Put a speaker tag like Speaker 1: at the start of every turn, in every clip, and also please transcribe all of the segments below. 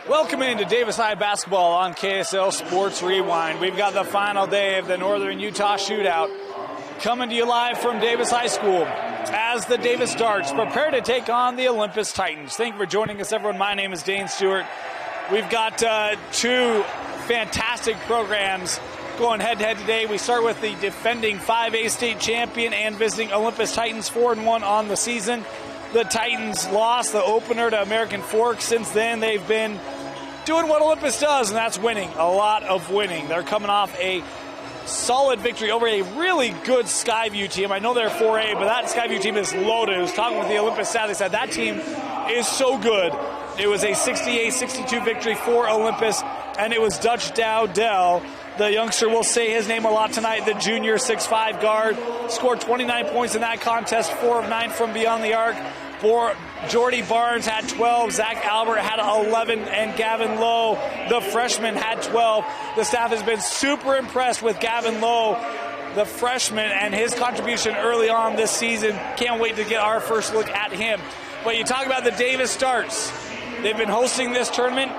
Speaker 1: Welcome into Davis High basketball on KSL Sports Rewind. We've got the final day of the Northern Utah Shootout coming to you live from Davis High School as the Davis Darts prepare to take on the Olympus Titans. Thank you for joining us, everyone. My name is Dane Stewart. We've got two fantastic programs going head-to-head today. We start with the defending 5A state champion and visiting Olympus Titans, 4-1 on the season. The Titans lost the opener to American Fork. Since then, they've been doing what Olympus does, and that's winning. A lot of winning. They're coming off a solid victory over a really good Skyview team. I know they're 4A, but that Skyview team is loaded. I was talking with the Olympus staff. They said that team is so good. It was a 68-62 victory for Olympus, and it was Dutch Dowdell. The youngster, will say his name a lot tonight, the junior 6'5 guard, scored 29 points in that contest, 4 of 9 from beyond the arc. Jordy Barnes had 12, Zach Albert had 11, and Gavin Lowe, the freshman, had 12. The staff has been super impressed with Gavin Lowe, the freshman, and his contribution early on this season. Can't wait to get our first look at him. But you talk about the Davis Darts. They've been hosting this tournament,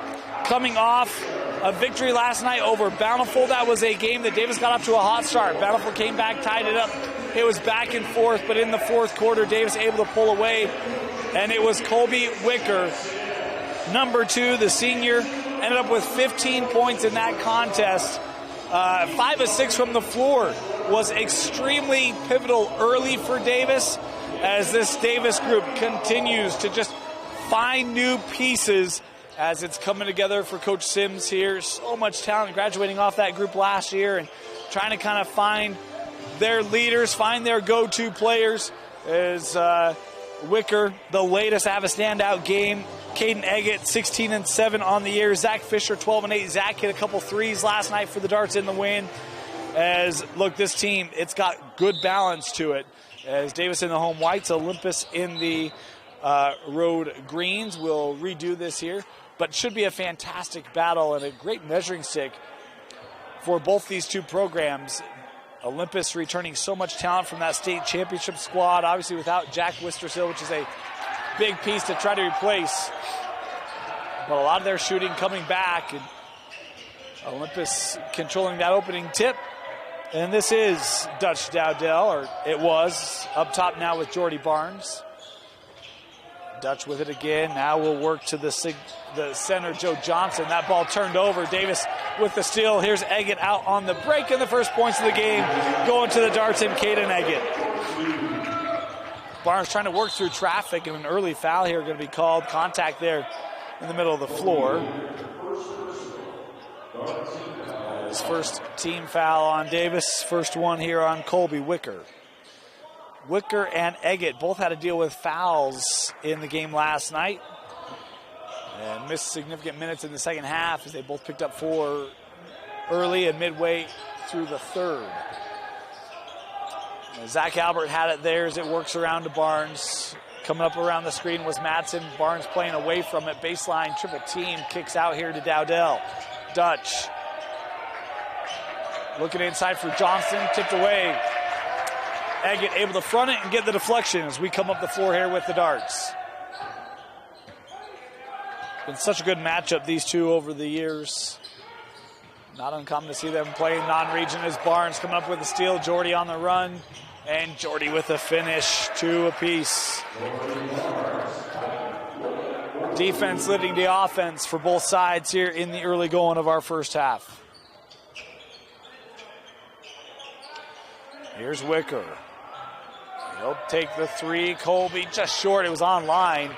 Speaker 1: coming off a victory last night over Bountiful. That was a game that Davis got off to a hot start. Bountiful came back, tied it up. It was back and forth, but in the fourth quarter, Davis able to pull away, and it was Colby Wicker, number 2, the senior, ended up with 15 points in that contest. 5 of 6 from the floor, was extremely pivotal early for Davis as this Davis group continues to just find new pieces as it's coming together for Coach Sims here. So much talent graduating off that group last year and trying to kind of find their leaders, find their go-to players. As Wicker, the latest, have a standout game. Caden Eggett, 16-7 on the year. Zach Fisher, 12-8. Zach hit a couple threes last night for the Darts in the win. As, look, this team, it's got good balance to it. As Davis in the home whites, Olympus in the road greens. We'll redo this here. But should be a fantastic battle and a great measuring stick for both these two programs. Olympus returning so much talent from that state championship squad, obviously without Jack Wistersill, which is a big piece to try to replace. But a lot of their shooting coming back, and Olympus controlling that opening tip. And this is Dutch Dowdell, or it was, up top now with Jordy Barnes. Dutch with it again. Now we'll work to the center, Joe Johnson. That ball turned over. Davis with the steal. Here's Eggett out on the break, and the first points of the game going to the Darts and Caden Eggett. Barnes trying to work through traffic, and an early foul here going to be called. Contact there in the middle of the floor. His first team foul on Davis. First one here on Colby Wicker. Wicker and Eggett both had to deal with fouls in the game last night and missed significant minutes in the second half as they both picked up 4 early and midway through the third. Zach Albert had it there as it works around to Barnes. Coming up around the screen was Madsen. Barnes playing away from it. Baseline triple team kicks out here to Dowdell. Dutch looking inside for Johnson, tipped away. Eggett able to front it and get the deflection as we come up the floor here with the Darts. Been such a good matchup, these two, over the years. Not uncommon to see them play non-region as Barnes coming up with the steal. Jordy on the run, and Jordy with a finish, 2 apiece. Defense leading the offense for both sides here in the early going of our first half. Here's Wicker. He'll take the 3. Colby just short. It was online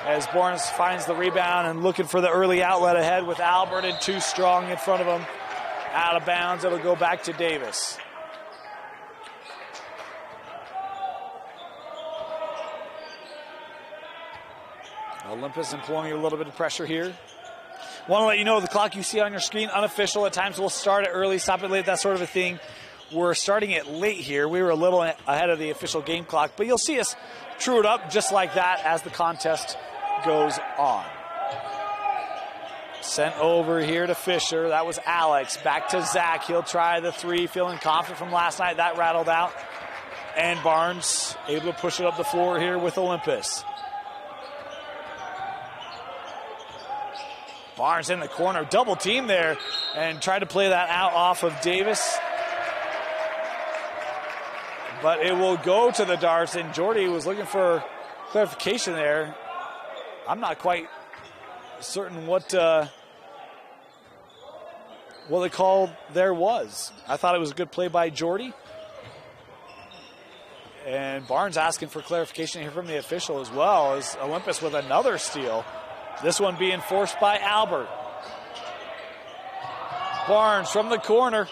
Speaker 1: as Barnes finds the rebound and looking for the early outlet ahead with Albert and 2 strong in front of him. Out of bounds. It'll go back to Davis. Olympus employing a little bit of pressure here. Want to let you know the clock you see on your screen, unofficial. At times we'll start it early, stop it late, that sort of a thing. We're starting it late here. We were a little ahead of the official game clock, but you'll see us true it up just like that as the contest goes on. Sent over here to Fisher. That was Alex. Back to Zach. He'll try the 3, feeling confident from last night. That rattled out. And Barnes able to push it up the floor here with Olympus. Barnes in the corner, double team there, and tried to play that out off of Davis. But it will go to the darts, and Jordy was looking for clarification there. I'm not quite certain what the call there was. I thought it was a good play by Jordy. And Barnes asking for clarification here from the official as well, as Olympus with another steal. This one being forced by Albert. Barnes from the corner.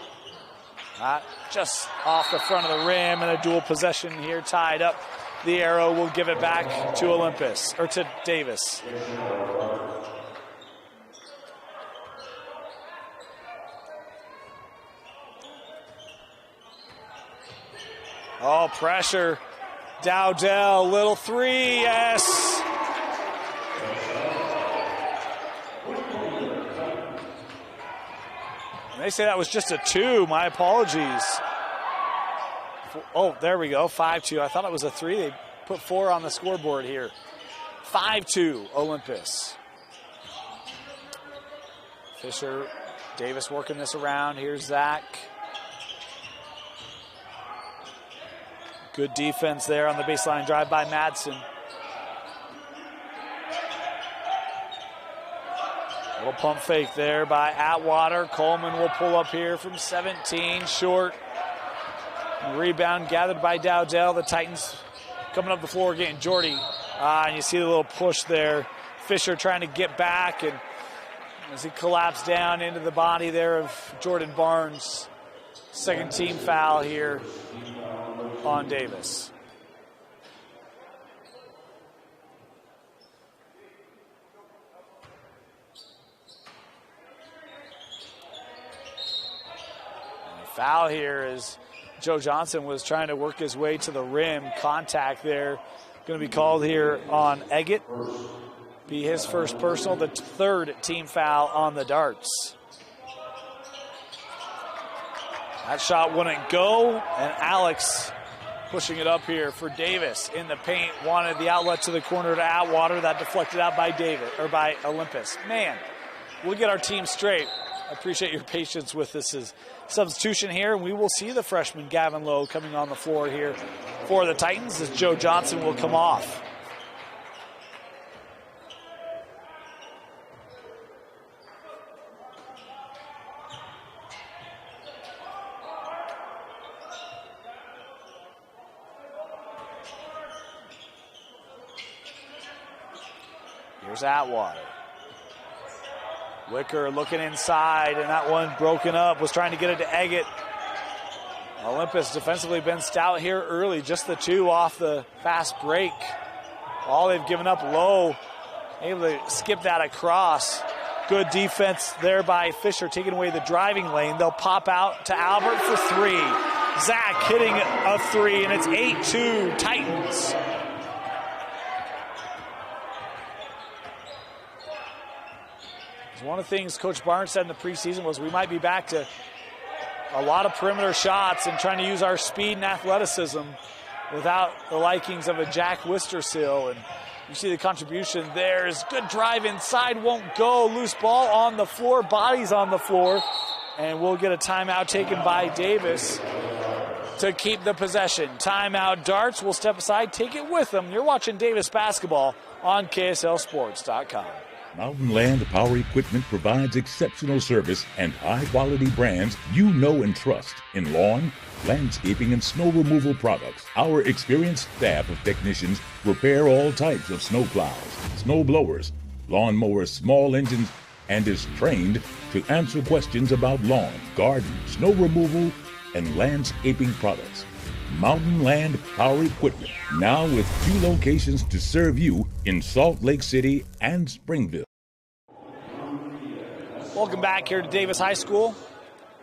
Speaker 1: Just off the front of the rim, and a dual possession here tied up. The arrow will give it back to Olympus, or to Davis. Oh, pressure. Dowdell, little three, yes. And they say that was just a 2. My apologies. Oh, there we go, 5-2. I thought it was a 3. They put 4 on the scoreboard here. 5-2, Olympus. Fisher, Davis working this around. Here's Zach. Good defense there on the baseline drive by Madsen. Little pump fake there by Atwater. Coleman will pull up here from 17, short. Rebound gathered by Dowdell. The Titans coming up the floor getting Jordy. And you see the little push there. Fisher trying to get back, and as he collapsed down into the body there of Jordan Barnes. Second team foul here on Davis. And the foul here is Joe Johnson was trying to work his way to the rim. Contact there. Going to be called here on Eggett. Be his first personal, the third team foul on the darts. That shot wouldn't go, and Alex pushing it up here for Davis in the paint. Wanted the outlet to the corner to Atwater. That deflected out by by Olympus. Man, we'll get our team straight. I appreciate your patience with this substitution here, and we will see the freshman Gavin Lowe coming on the floor here for the Titans as Joe Johnson will come off. Here's Atwater. Wicker looking inside, and that one broken up. Was trying to get it to Eggett. Olympus defensively been stout here early. Just the 2 off the fast break. All they've given up low. Able to skip that across. Good defense there by Fisher, taking away the driving lane. They'll pop out to Albert for 3. Zach hitting a 3, and it's 8-2 Titans. One of the things Coach Barnes said in the preseason was we might be back to a lot of perimeter shots and trying to use our speed and athleticism without the likings of a Jack Wistersill. And you see the contribution there is good drive inside, won't go. Loose ball on the floor, bodies on the floor. And we'll get a timeout taken by Davis to keep the possession. Timeout darts. We'll step aside, take it with them. You're watching Davis basketball on KSLSports.com.
Speaker 2: Mountain Land Power Equipment provides exceptional service and high-quality brands you know and trust in lawn, landscaping, and snow removal products. Our experienced staff of technicians repair all types of snow plows, snow blowers, lawn mowers, small engines, and is trained to answer questions about lawn, garden, snow removal, and landscaping products. Mountain Land Power Equipment, now with 2 locations to serve you in Salt Lake City and Springville.
Speaker 1: Welcome back here to Davis High School.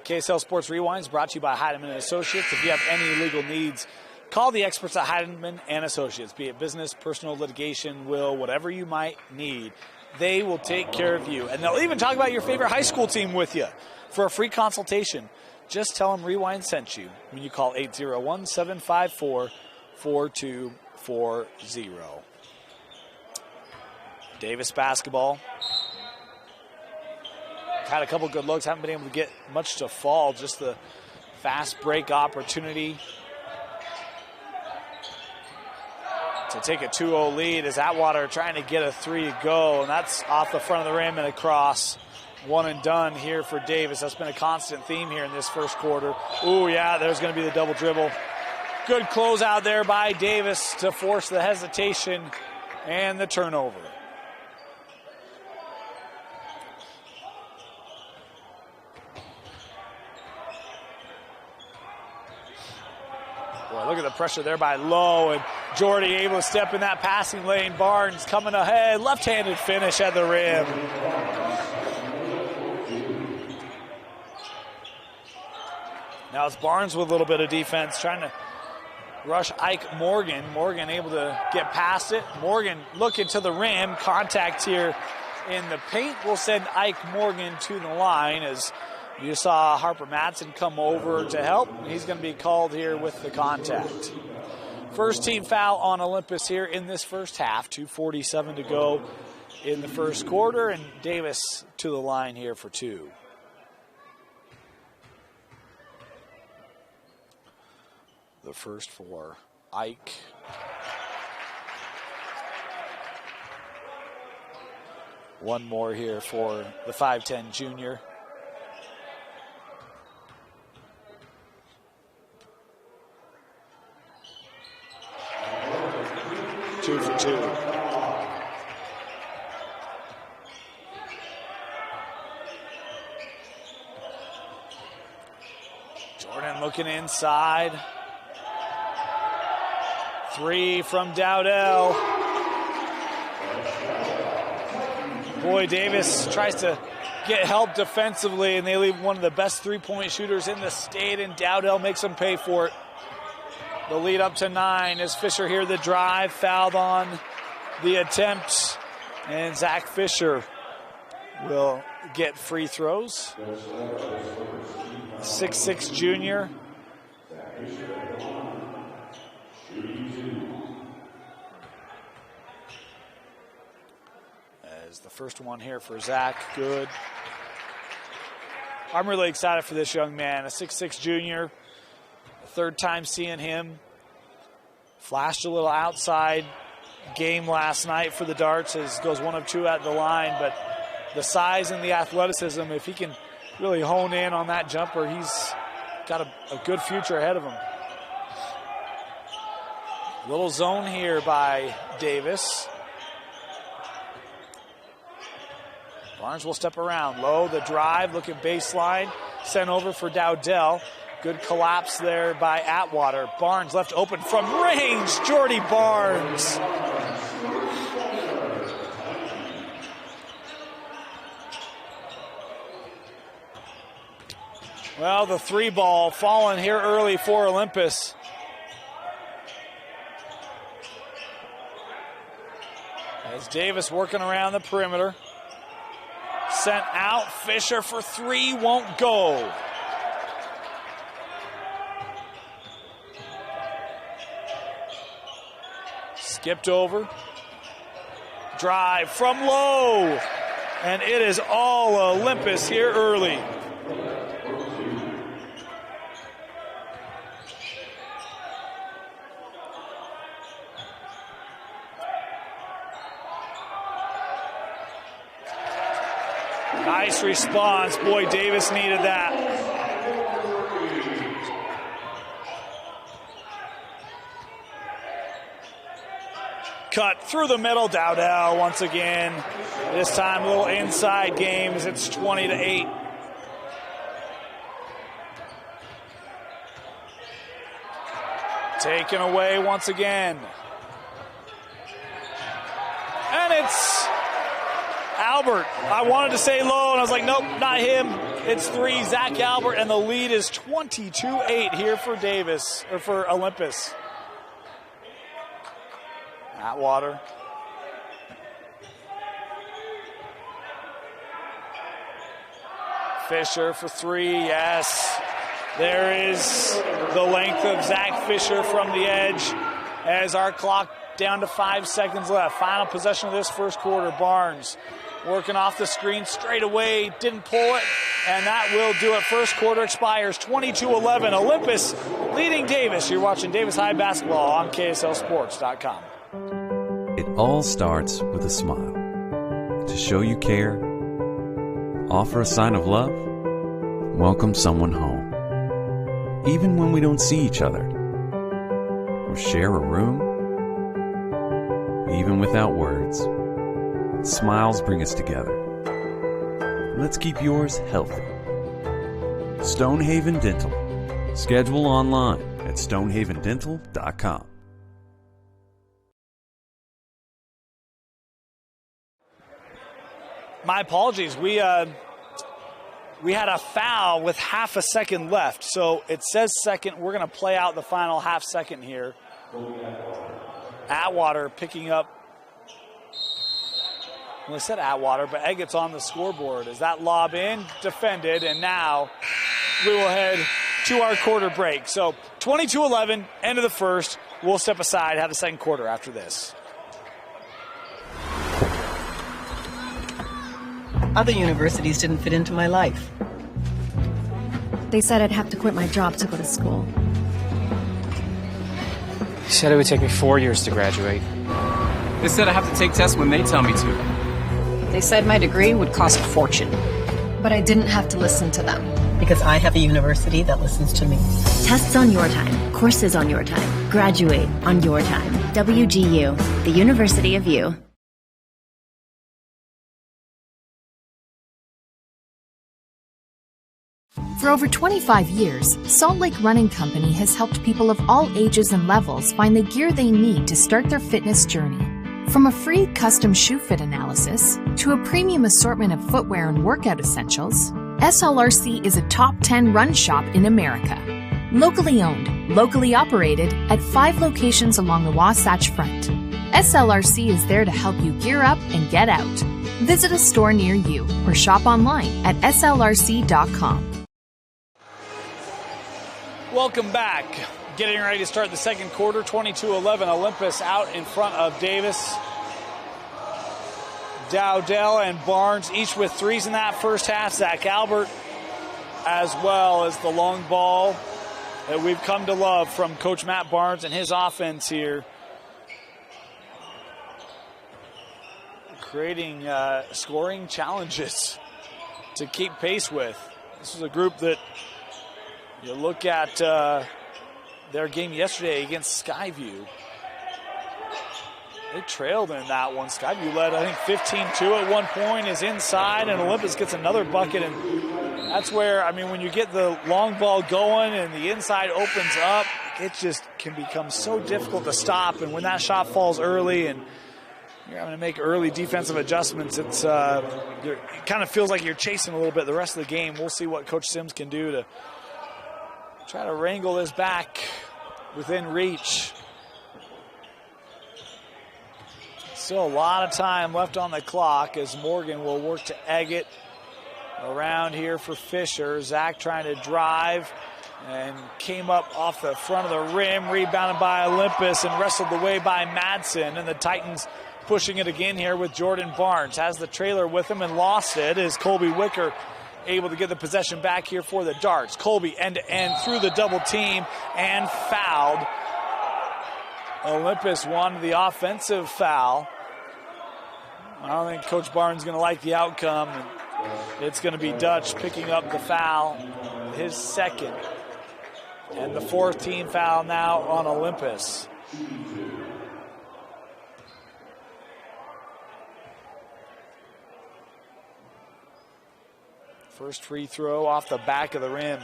Speaker 1: KSL Sports Rewind is brought to you by Heidemann & Associates. If you have any legal needs, call the experts at Heidemann & Associates, be it business, personal litigation, will, whatever you might need. They will take care of you. And they'll even talk about your favorite high school team with you for a free consultation. Just tell them Rewind sent you when you call 801-754-4240. Davis basketball. had a couple good looks, haven't been able to get much to fall, just the fast break opportunity to take a 2-0 lead as Atwater trying to get a 3 to go, and that's off the front of the rim and across. One and done here for Davis. That's been a constant theme here in this first quarter. Ooh, yeah, there's going to be the double dribble. Good closeout there by Davis to force the hesitation and the turnover. Boy, look at the pressure there by Lowe, and Jordy able to step in that passing lane. Barnes coming ahead, left-handed finish at the rim. Now it's Barnes with a little bit of defense, trying to rush Ike Morgan. Morgan able to get past it. Morgan looking to the rim. Contact here in the paint will send Ike Morgan to the line as you saw Harper Madsen come over to help. He's going to be called here with the contact. First team foul on Olympus here in this first half. 2:47 to go in the first quarter, and Davis to the line here for 2. The first for Ike. One more here for the 5'10 junior. Two for 2. Jordan looking inside. 3 from Dowdell. Boy, Davis tries to get help defensively, and they leave one of the best three-point shooters in the state, and Dowdell makes them pay for it. The lead up to 9 is Fisher here, the drive, fouled on the attempt, and Zach Fisher will get free throws. 6'6 junior. As the first one here for Zach, good. I'm really excited for this young man, a 6'6 junior. Third time seeing him. Flashed a little outside game last night for the Darts as goes 1 of 2 at the line, but the size and the athleticism, if he can really hone in on that jumper, he's got a good future ahead of him. Little zone here by Davis. Barnes will step around. Low, the drive, looking baseline. Sent over for Dowdell. Good collapse there by Atwater. Barnes left open from range. Jordy Barnes. Well, the 3 ball falling here early for Olympus. As Davis working around the perimeter. Sent out, Fisher for 3, won't go. Skipped over. Drive from Low. And it is all Olympus here early. Nice response. Boy, Davis needed that. Cut through the middle. Dowdell once again. This time a little inside game as it's 20-8. Taken away once again. And it's Albert. I wanted to say Low, and I was like, nope, not him. It's 3, Zach Albert, and the lead is 22-8 here for Davis, or for Olympus. Atwater. Fisher for 3, yes. There is the length of Zach Fisher from the edge as our clock down to 5 seconds left. Final possession of this first quarter. Barnes working off the screen straight away, didn't pull it, and that will do it. First quarter expires 22-11. Olympus leading Davis. You're watching Davis High basketball on KSLSports.com.
Speaker 3: It all starts with a smile. To show you care, offer a sign of love, welcome someone home. Even when we don't see each other, or share a room, even without words, smiles bring us together. Let's keep yours healthy. Stonehaven Dental. Schedule online at stonehavendental.com.
Speaker 1: My apologies. We had a foul with half a second left. So it says second. We're going to play out the final half second here. Atwater picking up. Well, I said Atwater, but Eggett's on the scoreboard. Is that lob in? Defended, and now we will head to our quarter break. So 22-11, end of the first. We'll step aside, have the second quarter after this.
Speaker 4: Other universities didn't fit into my life.
Speaker 5: They said I'd have to quit my job to go to school.
Speaker 6: They said it would take me 4 years to graduate.
Speaker 7: They said I have to take tests when they tell me to.
Speaker 4: They said my degree would cost a fortune.
Speaker 5: But I didn't have to listen to them.
Speaker 4: Because I have a university that listens to me.
Speaker 8: Tests on your time. Courses on your time. Graduate on your time. WGU, the University of You.
Speaker 9: For over 25 years, Salt Lake Running Company has helped people of all ages and levels find the gear they need to start their fitness journey. From a free custom shoe fit analysis to a premium assortment of footwear and workout essentials, SLRC is a top 10 run shop in America. Locally owned, locally operated at 5 locations along the Wasatch Front. SLRC is there to help you gear up and get out. Visit a store near you or shop online at slrc.com.
Speaker 1: Welcome back. Getting ready to start the second quarter. 22-11. Olympus out in front of Davis. Dowdell and Barnes each with threes in that first half. Zach Albert as well as the long ball that we've come to love from Coach Matt Barnes and his offense here. Creating scoring challenges to keep pace with. This is a group that you look at their game yesterday against Skyview. They trailed in that one. Skyview led, I think, 15-2 at one point, is inside, and Olympus gets another bucket. And that's where, I mean, when you get the long ball going and the inside opens up, it just can become so difficult to stop. And when that shot falls early and you're having to make early defensive adjustments, it kind of feels like you're chasing a little bit the rest of the game. We'll see what Coach Sims can do to try to wrangle this back within reach. Still a lot of time left on the clock as Morgan will work to Eggett. Around here for Fisher. Zach trying to drive and came up off the front of the rim, rebounded by Olympus and wrestled away by Madsen. And the Titans pushing it again here with Jordan Barnes. Has the trailer with him and lost it as Colby Wicker able to get the possession back here for the Darts. Colby end-to-end through the double team and fouled. Olympus wanted the offensive foul. I don't think Coach Barnes is going to like the outcome. It's going to be Dutch picking up the foul, his second. And the fourth team foul now on Olympus. First free throw off the back of the rim.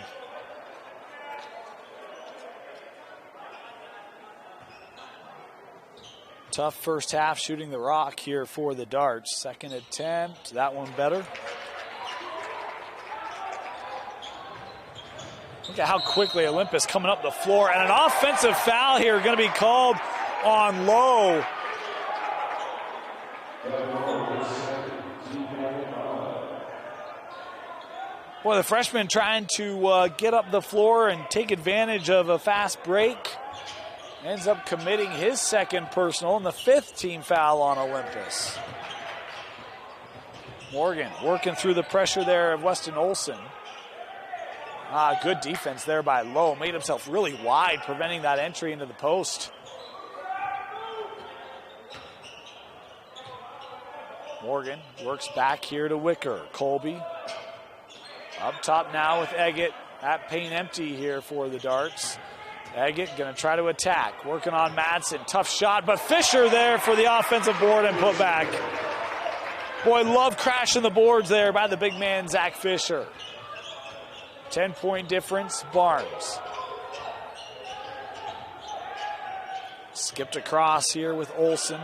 Speaker 1: Tough first half shooting the rock here for the Darts. Second attempt, that one better. Look at how quickly Olympus coming up the floor. And an offensive foul here going to be called on Lowe. Boy, the freshman trying to get up the floor and take advantage of a fast break. Ends up committing his second personal and the fifth team foul on Olympus. Morgan working through the pressure there of Weston Olson. Good defense there by Lowe. Made himself really wide, preventing that entry into the post. Morgan works back here to Wicker. Colby up top now with Eggett. That paint empty here for the Darts. Eggett going to try to attack. Working on Madsen. Tough shot, but Fisher there for the offensive board and put back. Boy, love crashing the boards there by the big man, Zach Fisher. 10-point difference, Barnes. Skipped across here with Olsen.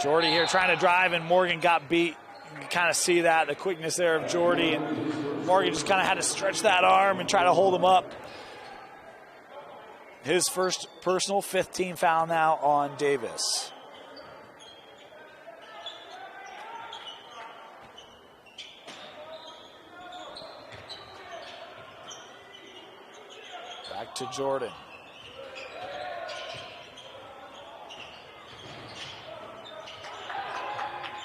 Speaker 1: Jordy here trying to drive, and Morgan got beat. You can kind of see that, the quickness there of Jordy, and Morgan just kind of had to stretch that arm and try to hold him up. His first personal 5th team foul now on Davis. Back to Jordan.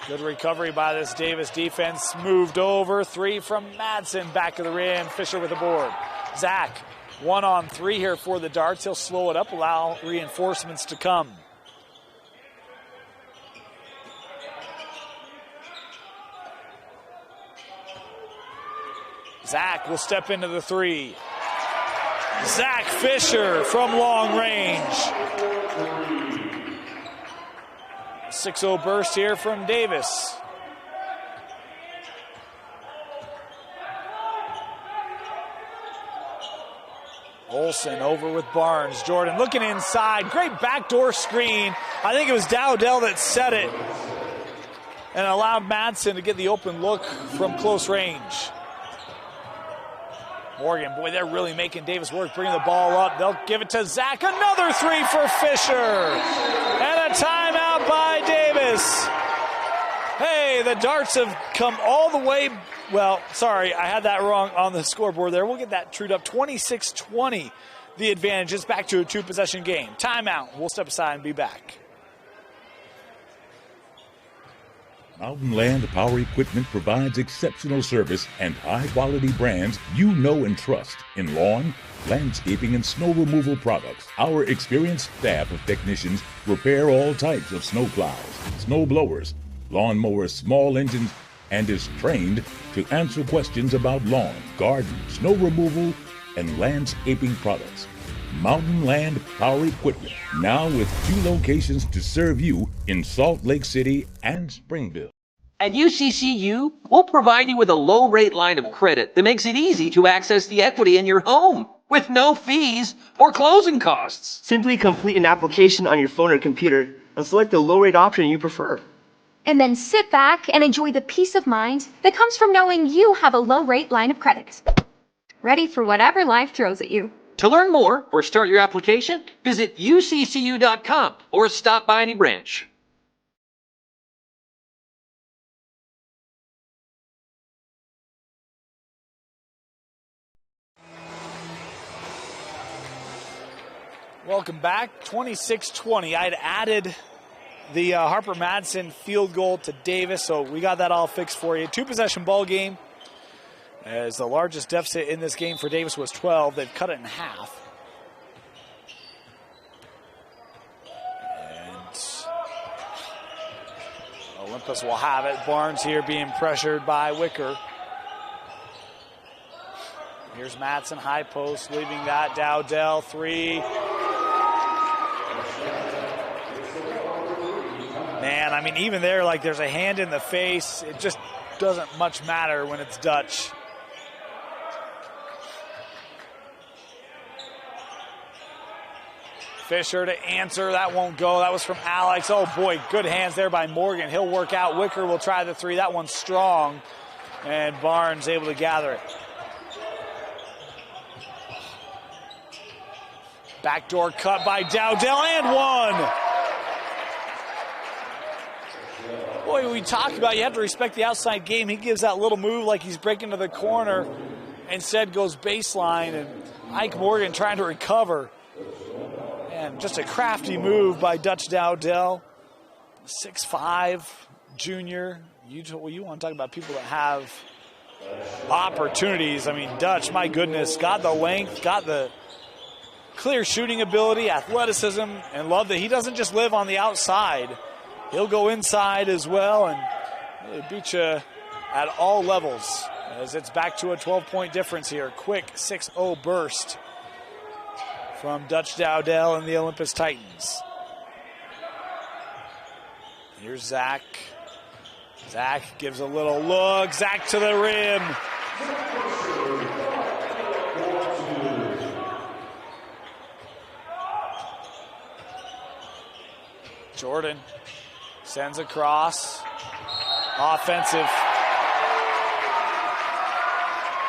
Speaker 1: Good recovery by this Davis defense. Moved over. 3 from Madsen. Back of the rim. Fisher with the board. Zach, 1-on-3 here for the Darts. He'll slow it up, allow reinforcements to come. Zach will step into the 3. Zach Fisher from long range. 6-0 burst here from Davis. Olsen over with Barnes. Jordan looking inside. Great backdoor screen. I think it was Dowdell that set it and allowed Madsen to get the open look from close range. Morgan, boy, they're really making Davis work, bringing the ball up. They'll give it to Zach. Another 3 for Fisher. And a timeout by Davis. Hey, the Darts have come all the way. Well, sorry, I had that wrong on the scoreboard there. We'll get that trued up. 26-20, the advantage. It's back to a 2-possession game. Timeout. We'll step aside and be back.
Speaker 2: Mountain Land Power Equipment provides exceptional service and high-quality brands you know and trust in lawn, landscaping, and snow removal products. Our experienced staff of technicians repair all types of snow plows, snow blowers, lawn mowers, small engines, and is trained to answer questions about lawn, garden, snow removal, and landscaping products. Mountain Land Power Equipment, now with 2 locations to serve you in Salt Lake City and Springville.
Speaker 10: At UCCU, we'll provide you with a low-rate line of credit that makes it easy to access the equity in your home with no fees or closing costs.
Speaker 11: Simply complete an application on your phone or computer and select the low-rate option you prefer.
Speaker 12: And then sit back and enjoy the peace of mind that comes from knowing you have a low-rate line of credit. Ready for whatever life throws at you.
Speaker 10: To learn more or start your application, visit uccu.com or stop by any branch.
Speaker 1: Welcome back. 26-20. I'd added the Harper Madsen field goal to Davis, so we got that all fixed for you. 2-possession ball game. As the largest deficit in this game for Davis was 12. They've cut it in half. And Olympus will have it. Barnes here being pressured by Wicker. Here's Madsen, high post, leaving that. Dowdell, 3. Man, I mean, even there, like, there's a hand in the face. It just doesn't much matter when it's Dutch. Fisher to answer. That won't go. That was from Alex. Oh, boy, good hands there by Morgan. He'll work out. Wicker will try the 3. That one's strong. And Barnes able to gather it. Backdoor cut by Dowdell and 1. Boy, we talk about you have to respect the outside game. He gives that little move like he's breaking to the corner. Instead goes baseline, and Ike Morgan trying to recover. And And just a crafty move by Dutch Dowdell, 6'5", junior. You want to talk about people that have opportunities. I mean, Dutch, my goodness, got the length, got the clear shooting ability, athleticism, and love that he doesn't just live on the outside. He'll go inside as well and really beat you at all levels as it's back to a 12-point difference here. Quick 6-0 burst from Dutch Dowdell and the Olympus Titans. Here's Zach. Zach gives a little look. Zach to the rim. Jordan sends across. Offensive.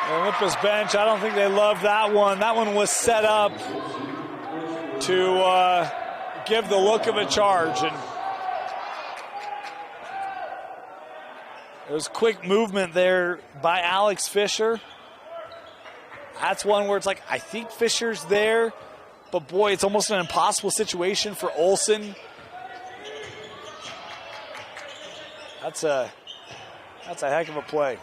Speaker 1: The Olympus bench, I don't think they love that one. That one was set up to give the look of a charge. And there was quick movement there by Alex Fisher. That's one where it's like, I think Fisher's there, but boy, it's almost an impossible situation for Olsen. That's a heck of a play.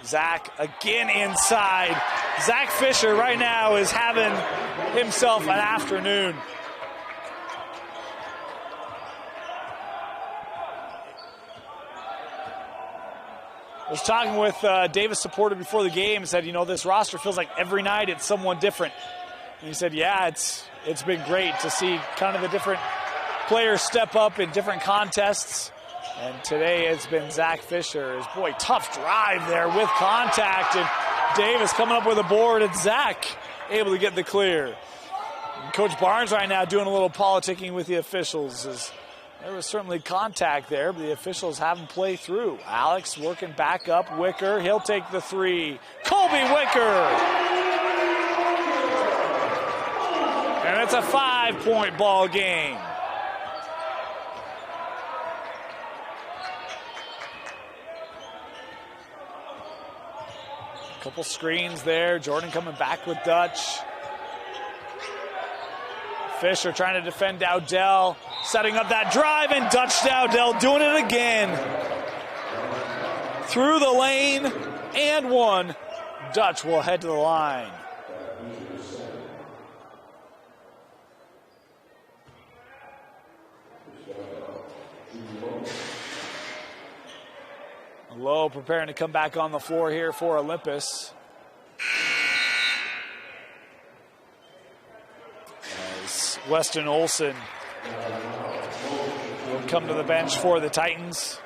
Speaker 1: Zach again inside. Zach Fisher right now is having himself an afternoon. I was talking with Davis supporter before the game and said, you know, this roster feels like every night it's someone different. And he said, yeah, it's been great to see kind of the different players step up in different contests. And today it's been Zach Fisher. His boy, tough drive there with contact. And Davis coming up with a board, and Zach able to get the clear. And Coach Barnes right now doing a little politicking with the officials. As there was certainly contact there, but the officials haven't played through. Alex working back up. Wicker, he'll take the three. Colby Wicker! And it's a 5-point ball game. Couple screens there. Jordan coming back with Dutch. Fisher trying to defend Dowdell. Setting up that drive, and Dutch Dowdell doing it again. Through the lane and one. Dutch will head to the line. Lowe preparing to come back on the floor here for Olympus. As Weston Olsen will come to the bench for the Titans.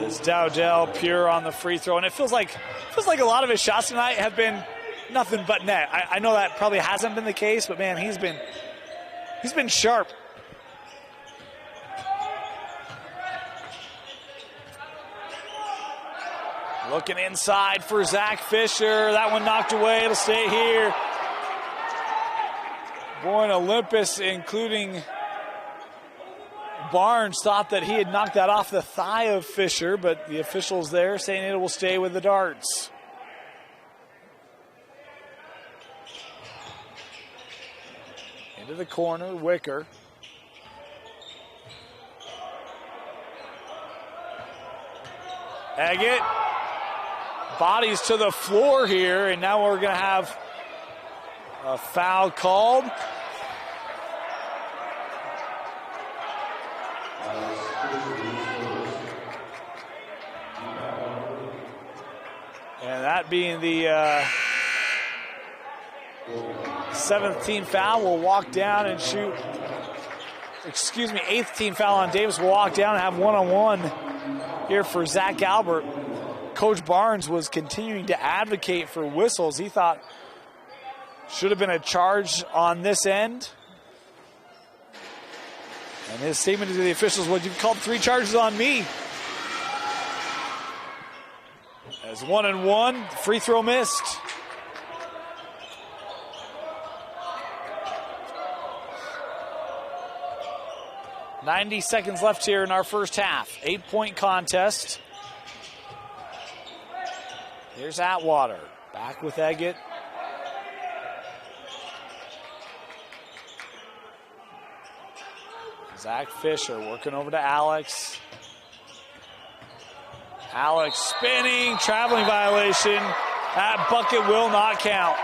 Speaker 1: As Dowdell pure on the free throw, and it feels like a lot of his shots tonight have been nothing but net. I know that probably hasn't been the case, but man, he's been sharp. Looking inside for Zach Fisher. That one knocked away. It'll stay here. Boy, Olympus, including Barnes, thought that he had knocked that off the thigh of Fisher, but the officials there saying it will stay with the darts. Into the corner, Wicker. Agate. Bodies to the floor here, and now we're going to have a foul called. And that being the 7th team foul, will walk down and shoot. 8th team foul on Davis, will walk down and have one-on-one here for Zach Albert. Coach Barnes was continuing to advocate for whistles. He thought should have been a charge on this end. And his statement to the officials was, "You've called 3 charges on me." As 1-and-1, free throw missed. "90 seconds left here in our first half. 8-point contest. Here's Atwater. Back with Eggett. Zach Fisher working over to Alex. Alex spinning, traveling violation. That bucket will not count.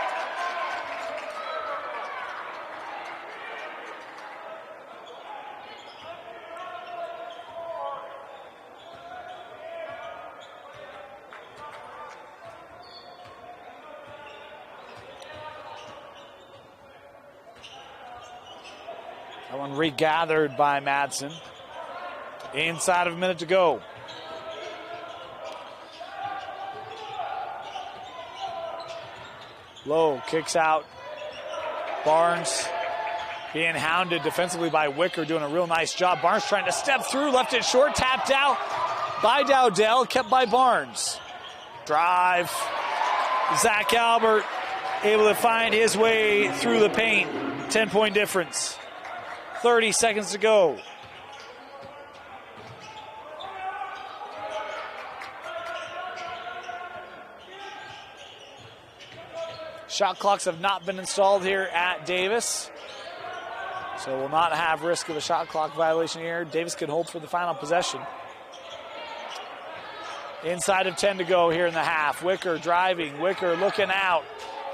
Speaker 1: That one regathered by Madsen. Inside of a minute to go. Lowe kicks out. Barnes being hounded defensively by Wicker, doing a real nice job. Barnes trying to step through, left it short, tapped out by Dowdell, kept by Barnes. Drive. Zach Albert able to find his way through the paint. 10-point difference. 30 seconds to go. Shot clocks have not been installed here at Davis, so we'll not have risk of a shot clock violation here. Davis can hold for the final possession. Inside of 10 to go here in the half. Wicker driving. Wicker looking out.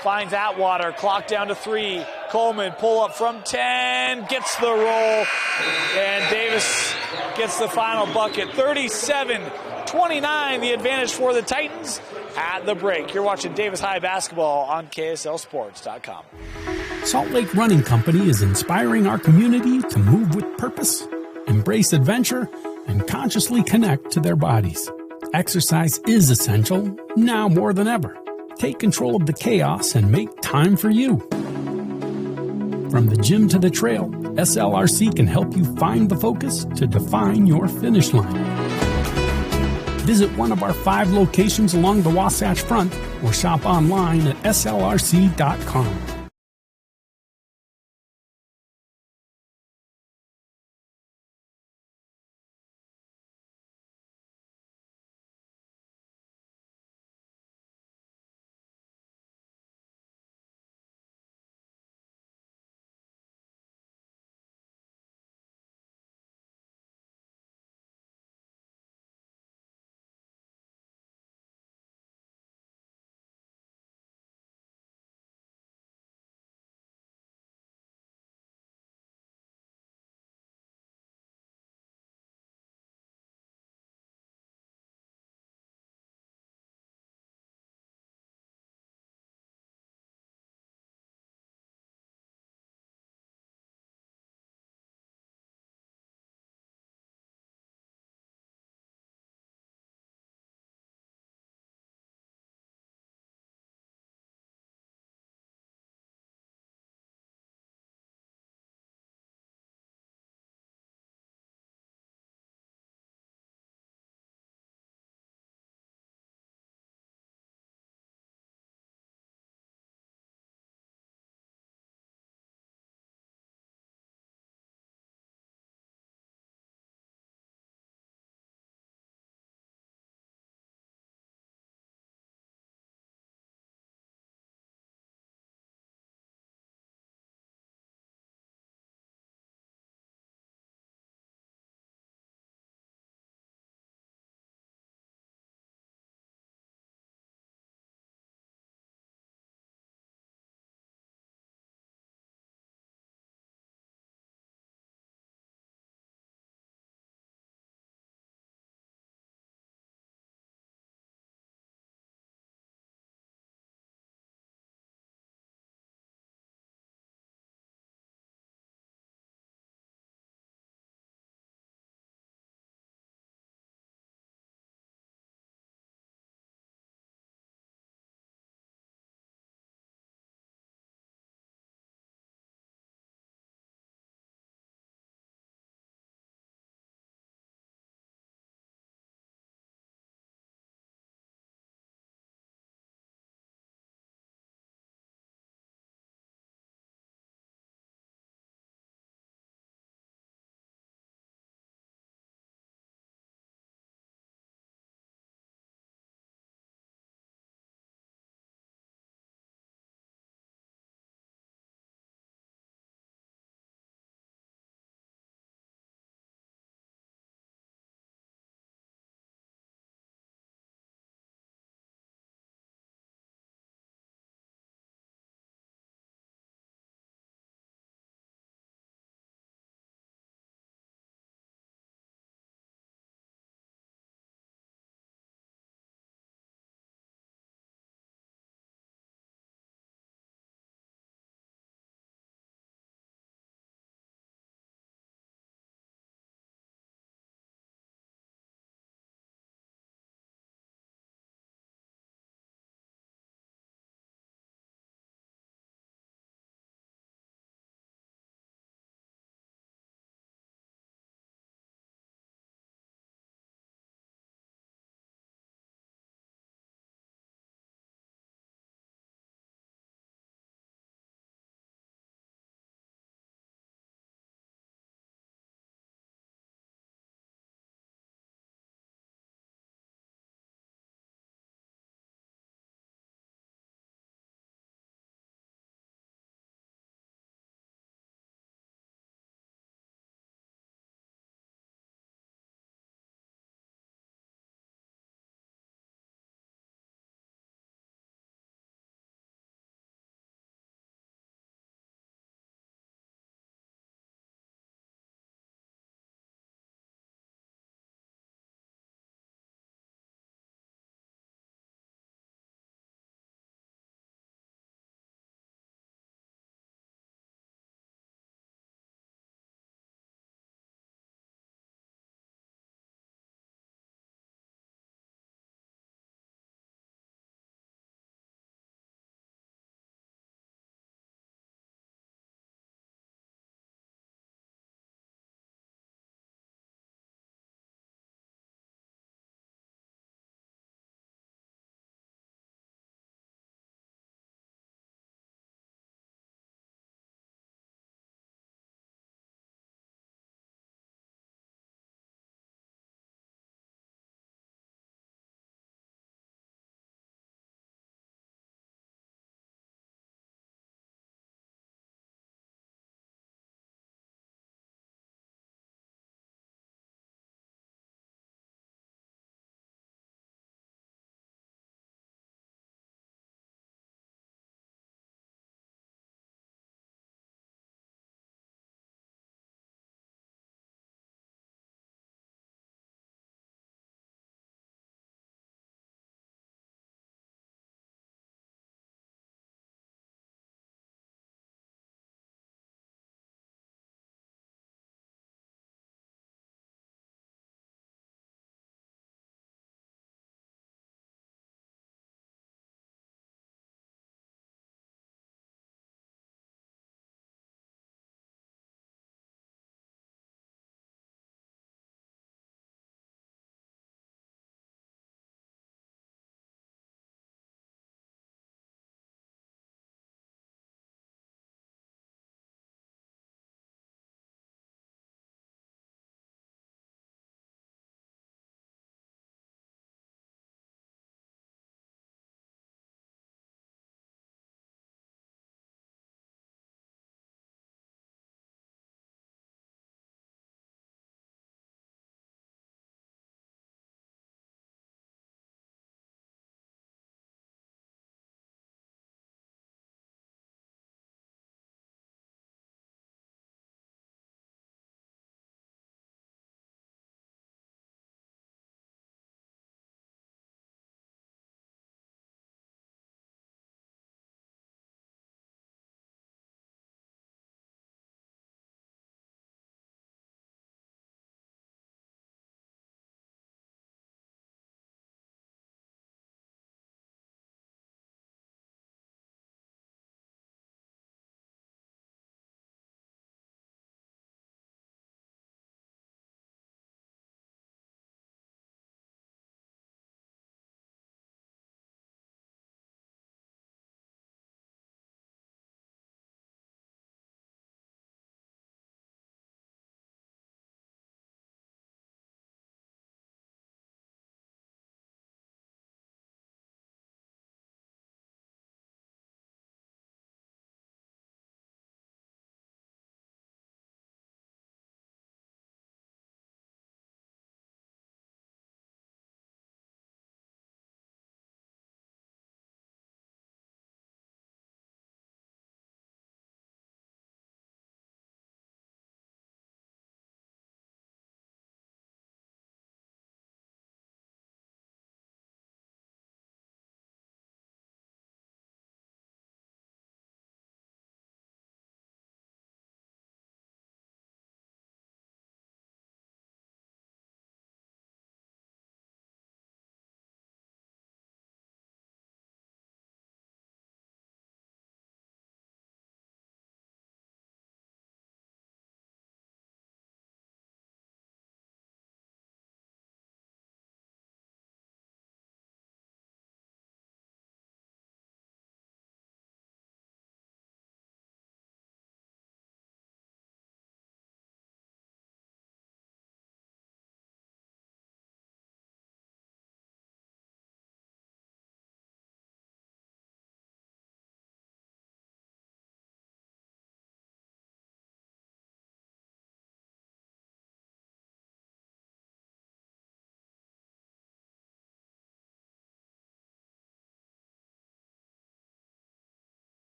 Speaker 1: Finds Atwater. Clock down to 3. Coleman pull up from 10. Gets the roll. And Davis gets the final bucket. 37-29, the advantage for the Titans at the break. You're watching Davis High basketball on KSLSports.com.
Speaker 13: Salt Lake Running Company is inspiring our community to move with purpose, embrace adventure, and consciously connect to their bodies. Exercise is essential now more than ever. Take control of the chaos and make time for you. From the gym to the trail, SLRC can help you find the focus to define your finish line. Visit one of our 5 locations along the Wasatch Front or shop online at slrc.com.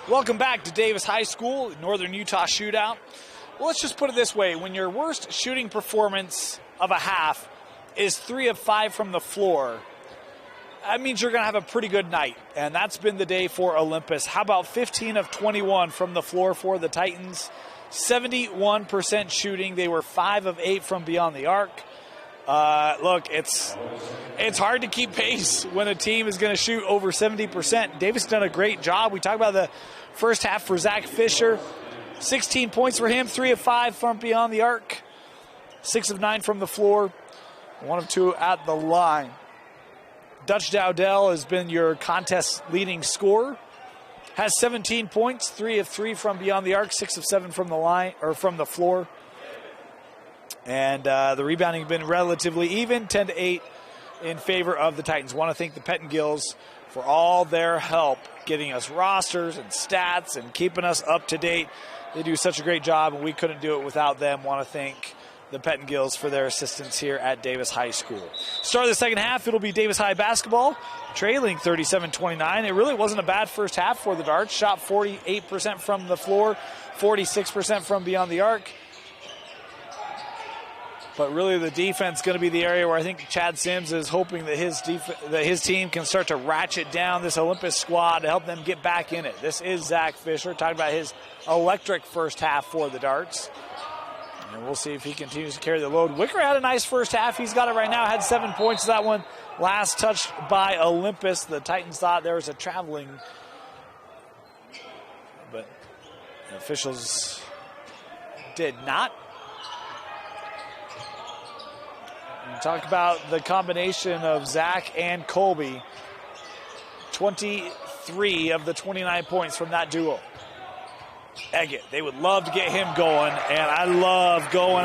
Speaker 1: Welcome back to Davis High School, Northern Utah Shootout. Well, let's just put it this way. When your worst shooting performance of a half is 3 of 5 from the floor, that means you're going to have a pretty good night, and that's been the day for Olympus. How about 15 of 21 from the floor for the Titans? 71% shooting. They were 5 of 8 from beyond the arc. Look, it's hard to keep pace when a team is going to shoot over 70%. Davis done a great job. We talked about the first half for Zach Fisher. 16 points for him, 3 of 5 from beyond the arc. 6 of 9 from the floor, 1 of 2 at the line. Dutch Dowdell has been your contest leading scorer. Has 17 points, 3 of 3 from beyond the arc, 6 of 7 from the line or from the floor. And the rebounding has been relatively even, 10 to 8 in favor of the Titans. Want to thank the Pettingills for all their help getting us rosters and stats and keeping us up to date. They do such a great job, and we couldn't do it without them. Want to thank the Pettingills for their assistance here at Davis High School. Start of the second half, it'll be Davis High basketball, trailing 37-29. It really wasn't a bad first half for the Darts. Shot 48% from the floor, 46% from beyond the arc. But really the defense is going to be the area where I think Chad Sims is hoping that his team can start to ratchet down this Olympus squad to help them get back in it. This is Zach Fisher talking about his electric first half for the Darts. And we'll see if he continues to carry the load. Wicker had a nice first half. He's got it right now. Had 7 points. That one last touched by Olympus. The Titans thought there was a traveling. But the officials did not. And talk about the combination of Zach and Colby. 23 of the 29 points from that duo. Eggett, they would love to get him going, and I love going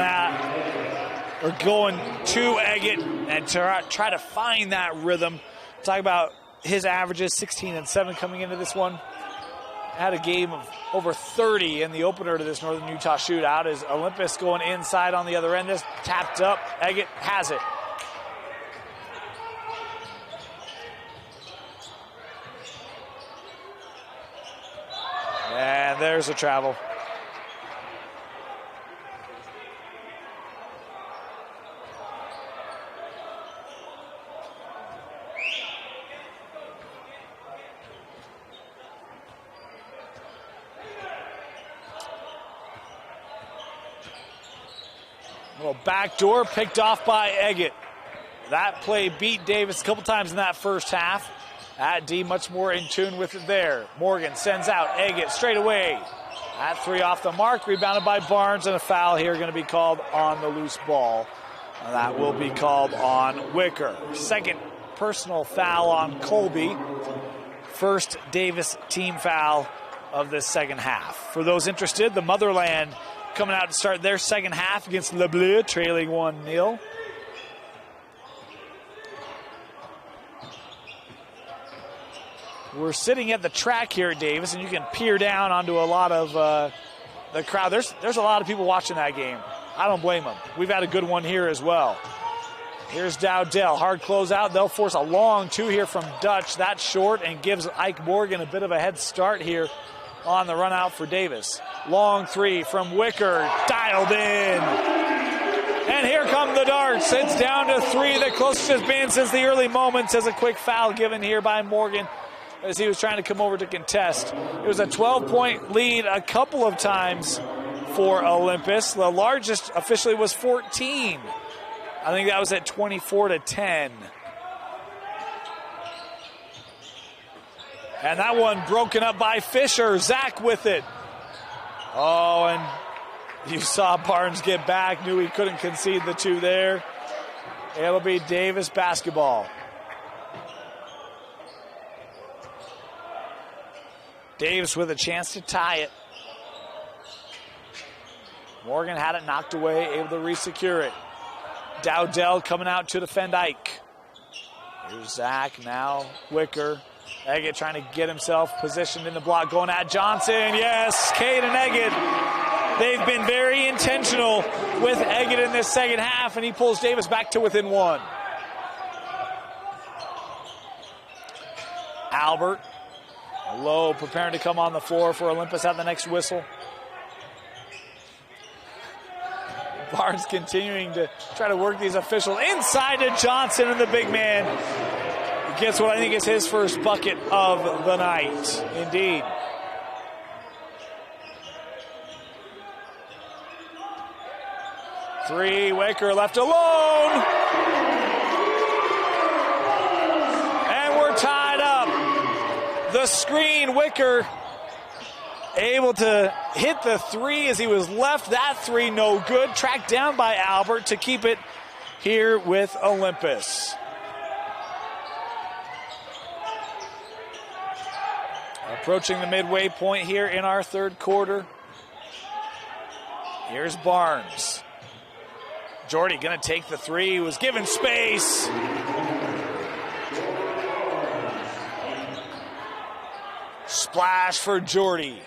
Speaker 1: to Eggett and try to find that rhythm. Talk about his averages, 16 and 7 coming into this one. Had a game of over 30 in the opener to this Northern Utah shootout. As Olympus going inside on the other end. This tapped up. Eggett has it. And there's a travel. Little backdoor picked off by Eggett. That play beat Davis a couple times in that first half. At D much more in tune with it there. Morgan sends out Eggett straight away. That 3 off the mark, rebounded by Barnes, and a foul here going to be called on the loose ball. And that will be called on Wicker. Second personal foul on Colby. First Davis team foul of this second half. For those interested, the Motherland coming out to start their second half against Le Bleu, trailing 1-0. We're sitting at the track here at Davis, and you can peer down onto a lot of the crowd. There's a lot of people watching that game. I don't blame them. We've had a good one here as well. Here's Dowdell. Hard closeout. They'll force a long 2 here from Dutch. That's short and gives Ike Morgan a bit of a head start here on the run out for Davis. Long 3 from Wicker. Dialed in. And here come the Darts. It's down to 3. The closest it's been since the early moments as a quick foul given here by Morgan as he was trying to come over to contest. It was a 12-point lead a couple of times for Olympus. The largest officially was 14. I think that was at 24-10. And that one broken up by Fisher. Zach with it. Oh, and you saw Barnes get back. Knew he couldn't concede the 2 there. It'll be Davis basketball. Davis with a chance to tie it. Morgan had it knocked away, able to resecure it. Dowdell coming out to defend Ike. Here's Zach, now Wicker. Eggett trying to get himself positioned in the block, going at Johnson. Yes, Cade and Eggett. They've been very intentional with Eggett in this second half, and he pulls Davis back to within 1. Albert Lowe preparing to come on the floor for Olympus at the next whistle. Barnes continuing to try to work these officials. Inside to Johnson, and the big man gets what I think is his first bucket of the night. Indeed. Three, Wicker left alone. And we're tied up. The screen, Wicker able to hit the three as he was left. That three no good. Tracked down by Albert to keep it here with Olympus. Approaching the midway point here in our third quarter. Here's Barnes. Jordy gonna take the three. He was given space. Splash for Jordy.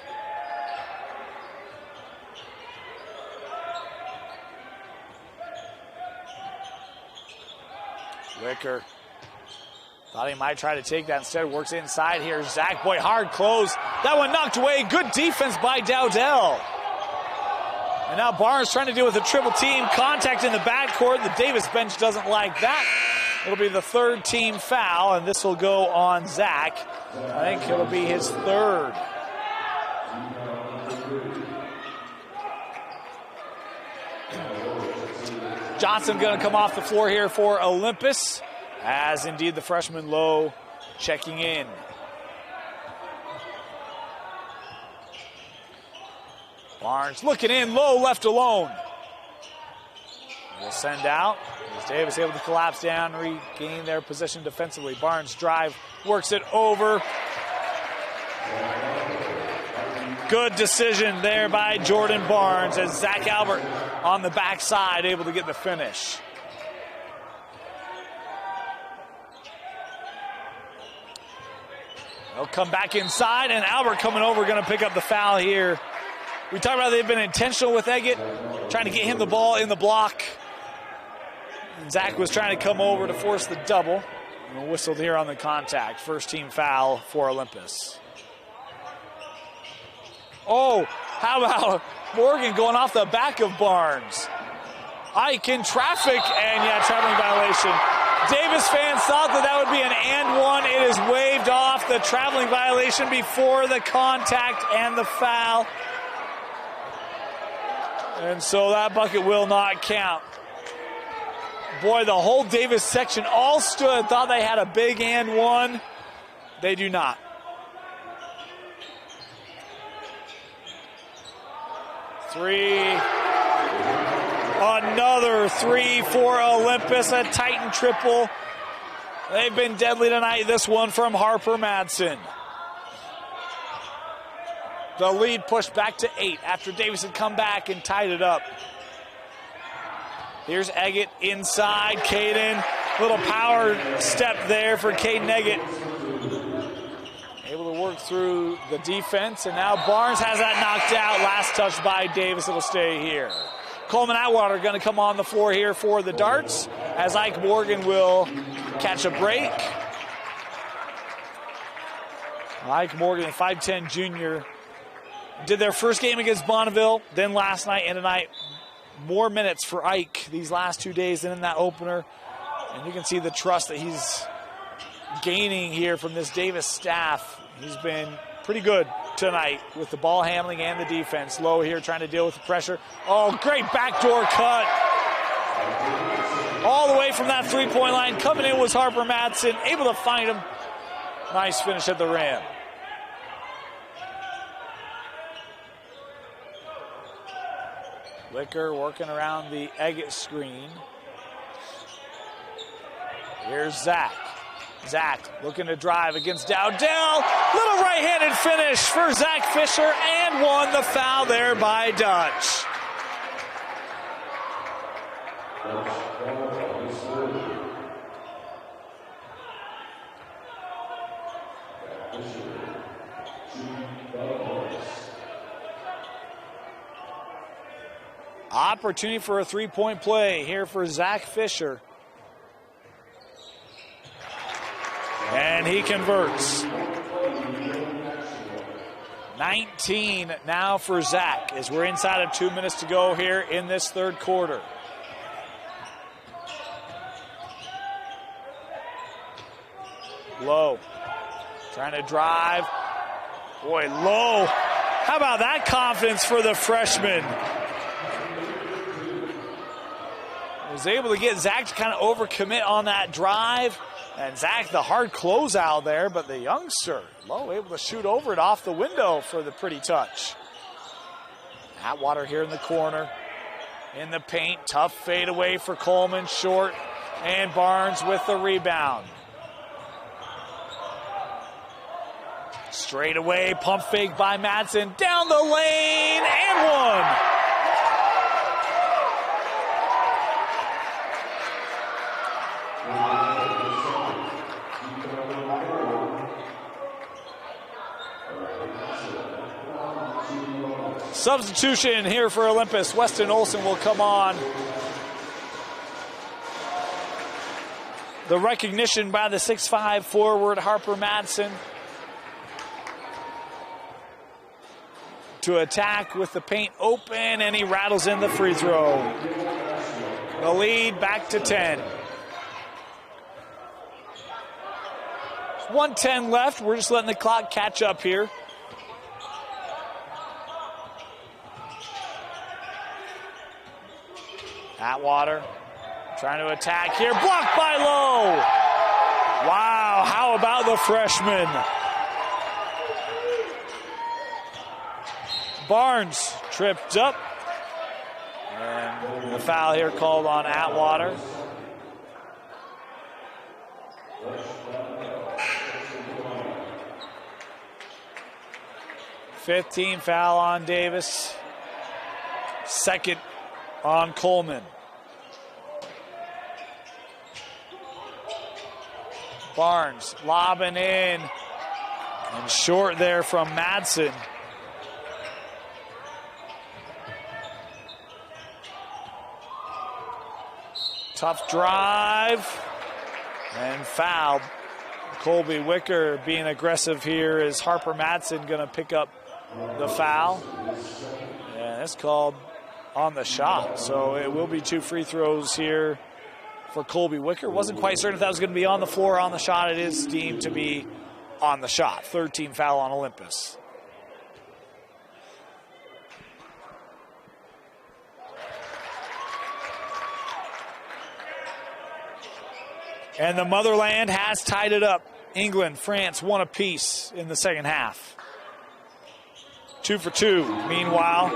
Speaker 1: Wicker thought he might try to take that. Instead works inside here. Zach, boy, hard close. That one knocked away. Good defense by Dowdell. And now Barnes trying to deal with a triple team. Contact in the backcourt. The Davis bench doesn't like that. It'll be the third team foul, and this will go on Zach. I think it'll be his third. Johnson going to come off the floor here for Olympus, as indeed the freshman Lowe checking in. Barnes looking in, Lowe left alone. We'll send out. As Davis able to collapse down, regain their position defensively. Barnes drive, works it over. Good decision there by Jordan Barnes as Zach Albert on the backside able to get the finish. They'll come back inside, and Albert coming over, going to pick up the foul here. We talked about they've been intentional with Eggett, trying to get him the ball in the block. And Zach was trying to come over to force the double. And whistled here on the contact. First team foul for Olympus. Oh, how about Morgan going off the back of Barnes? Ike in traffic, and yeah, traveling violation. Davis fans thought that would be an and one. It is waved off. The traveling violation before the contact and the foul. And so that bucket will not count. Boy, the whole Davis section all stood, thought they had a big and one. They do not. Three. Another three for Olympus, a Titan triple. They've been deadly tonight, this one from Harper Madsen. The lead pushed back to 8 after Davis had come back and tied it up. Here's Eggett inside, Caden. Little power step there for Caden Eggett. Able to work through the defense, and now Barnes has that knocked out. Last touch by Davis, it'll stay here. Coleman Atwater going to come on the floor here for the Darts, as Ike Morgan will catch a break. Ike Morgan, a 5'10 junior, did their first game against Bonneville, then last night and tonight. More minutes for Ike these last 2 days than in that opener. And you can see the trust that he's gaining here from this Davis staff. He's been pretty good tonight with the ball handling and the defense. Lowe here trying to deal with the pressure. Oh, great backdoor cut. All the way from that three-point line. Coming in was Harper Madsen, able to find him. Nice finish at the rim. Wicker working around the Eggett screen. Here's Zach. Zach looking to drive against Dowdell. Little right-handed finish for Zach Fisher, and won the foul there by Dutch. Opportunity for a three-point play here for Zach Fisher. And he converts. 19 now for Zach as we're inside of 2 minutes to go here in this third quarter. Low, trying to drive. Boy, Low, how about that confidence for the freshman? Was able to get Zach to kind of overcommit on that drive. And Zach, the hard closeout there, but the youngster, Low, able to shoot over it off the window for the pretty touch. Atwater here in the corner, in the paint, tough fade away for Coleman, short, and Barnes with the rebound. Straight away, pump fake by Madsen, down the lane, and one. Substitution here for Olympus. Weston Olson will come on. The recognition by the 6'5" forward, Harper Madsen, to attack with the paint open, and he rattles in the free throw. The lead back to 10. 1:10 left. We're just letting the clock catch up here. Atwater trying to attack here. Blocked by Low. Wow, how about the freshman? Barnes tripped up. And the foul here called on Atwater. Fifth-team foul on Davis. Second on Coleman. Barnes lobbing in. And short there from Madsen. Tough drive. And fouled. Colby Wicker being aggressive here. Is Harper Madsen going to pick up the foul? And that's called on the shot. So it will be 2 free throws here for Colby Wicker. Wasn't quite certain if that was going to be on the floor or on the shot. It is deemed to be on the shot. 13 foul on Olympus. And the motherland has tied it up. England, France, one apiece in the second half. 2 for 2, meanwhile.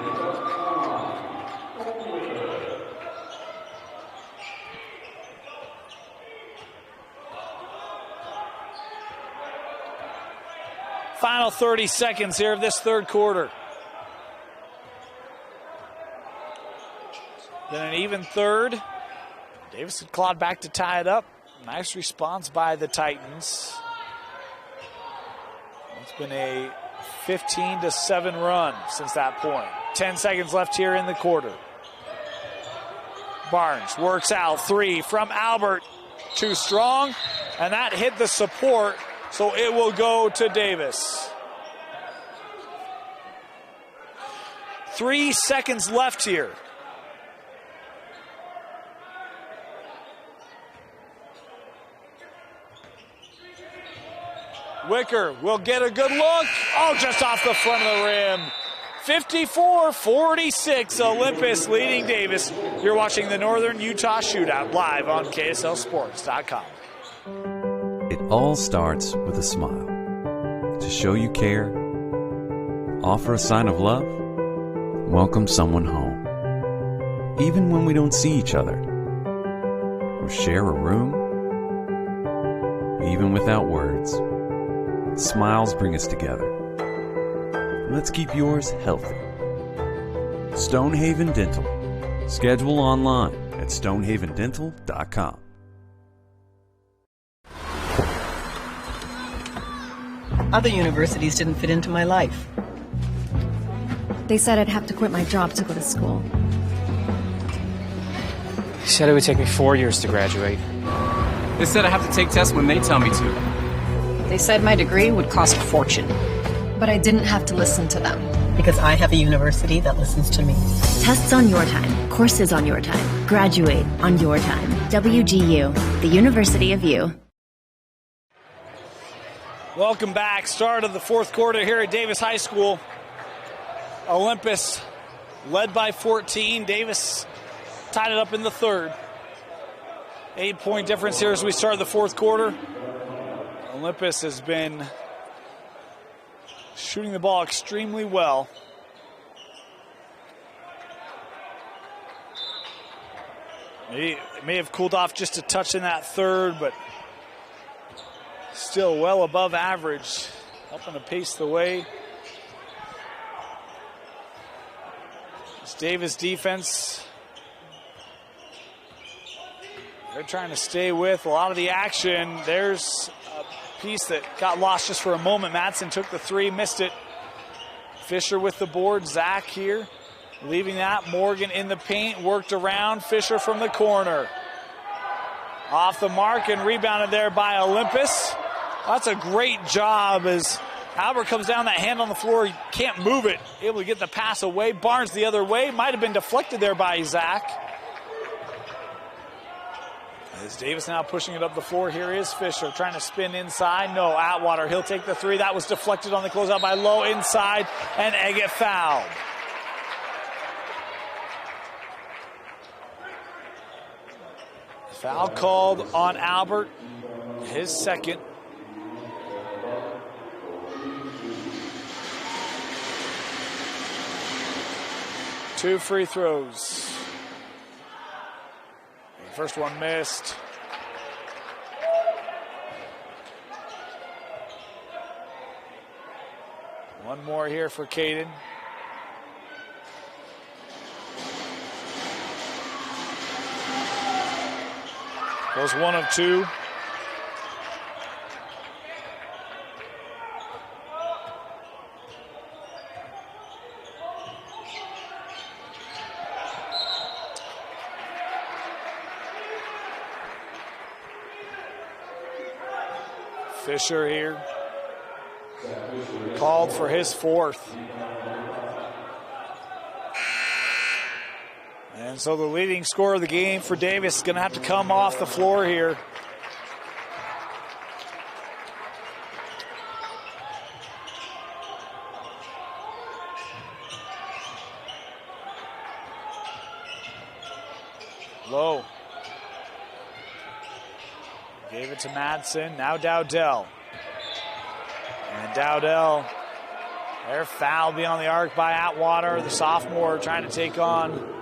Speaker 1: Final 30 seconds here of this third quarter. Then an even third. Davis had clawed back to tie it up. Nice response by the Titans. It's been a 15-7 run since that point. 10 seconds left here in the quarter. Barnes works out 3 from Albert. Too strong, and that hit the support, so it will go to Davis. 3 seconds left here. Wicker will get a good look. Oh, just off the front of the rim. 54-46, Olympus leading Davis. You're watching the Northern Utah Shootout live on KSLSports.com.
Speaker 3: It all starts with a smile. To show you care, offer a sign of love, welcome someone home. Even when we don't see each other, or share a room, even without words. Smiles bring us together. Let's keep yours healthy. Stonehaven Dental. Schedule online at stonehavendental.com.
Speaker 4: Other universities didn't fit into my life.
Speaker 5: They said I'd have to quit my job to go to school.
Speaker 6: They said it would take me 4 years to graduate.
Speaker 7: They said I have to take tests when they tell me to.
Speaker 4: They said my degree would cost a fortune.
Speaker 5: But I didn't have to listen to them.
Speaker 4: Because I have a university that listens to me.
Speaker 8: Tests on your time. Courses on your time. Graduate on your time. WGU, the University of You.
Speaker 1: Welcome back. Start of the fourth quarter here at Davis High School. Olympus led by 14. Davis tied it up in the third. 8-point difference here as we start the fourth quarter. Olympus has been shooting the ball extremely well. It may have cooled off just a touch in that third, but still well above average, helping to pace the way. It's Davis defense. They're trying to stay with a lot of the action. There's a piece that got lost just for a moment. Madsen took the three, missed it. Fisher with the board. Zach here, leaving that. Morgan in the paint, worked around. Fisher from the corner. Off the mark and rebounded there by Olympus. That's a great job as Albert comes down, that hand on the floor. He can't move it. Able to get the pass away. Barnes the other way. Might have been deflected there by Zach. As Davis now pushing it up the floor. Here is Fisher trying to spin inside. No, Atwater. He'll take the three. That was deflected on the closeout by Lowe inside. And Eggett fouled. Foul called on Albert. His second. Two free throws. The first one missed. One more here for Caden. Goes one of two. Fisher here, called for his fourth. And so the leading scorer of the game for Davis is going to have to come off the floor here. Low. Gave it to Madsen. Now Dowdell. And Dowdell, they're fouled beyond the arc by Atwater, the sophomore, trying to take on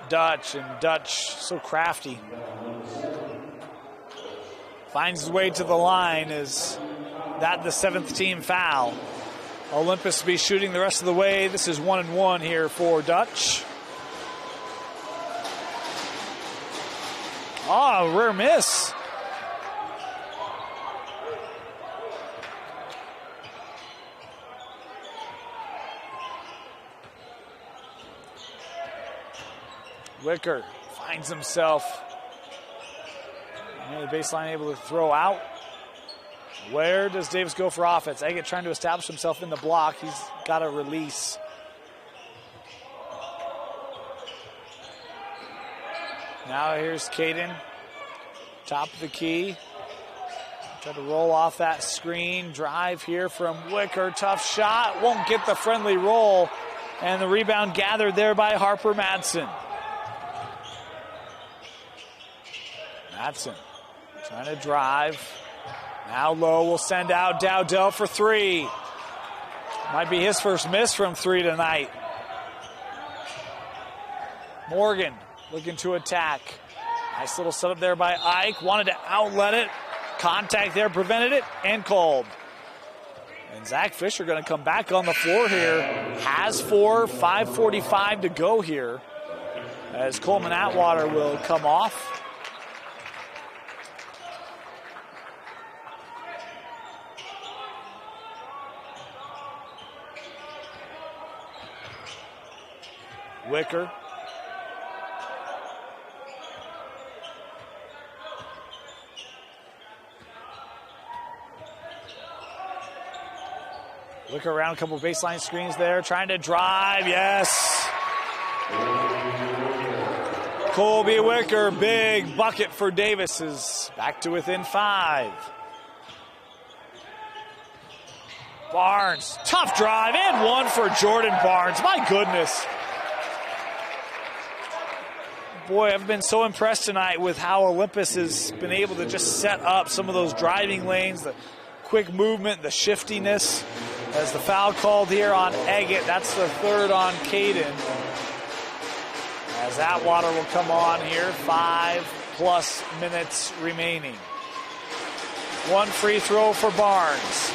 Speaker 1: Dutch. And Dutch, so crafty, finds his way to the line. Is that the seventh team foul? Olympus will be shooting the rest of the way. This is 1-1 here for Dutch. Oh, rare miss. Wicker finds himself near the baseline, able to throw out. Where does Davis go for offense? Eggett trying to establish himself in the block. He's got a release. Now here's Caden, top of the key. Try to roll off that screen. Drive here from Wicker. Tough shot. Won't get the friendly roll. And the rebound gathered there by Harper Madsen. Madsen trying to drive. Now Lowe will send out Dowdell for three. Might be his first miss from three tonight. Morgan looking to attack. Nice little setup there by Ike. Wanted to outlet it. Contact there prevented it and called. And Zach Fisher going to come back on the floor here. Has 4, 5:45 to go here. As Coleman Atwater will come off. Wicker. Look around, a couple of baseline screens there, trying to drive, yes. Colby Wicker, big bucket for Davis, is back to within 5. Barnes, tough drive, and one for Jordan Barnes. My goodness. Boy, I've been so impressed tonight with how Olympus has been able to just set up some of those driving lanes, the quick movement, the shiftiness. As the foul called here on Eggett, that's the 3rd on Caden. As Atwater will come on here, 5+ minutes remaining. 1 free throw for Barnes.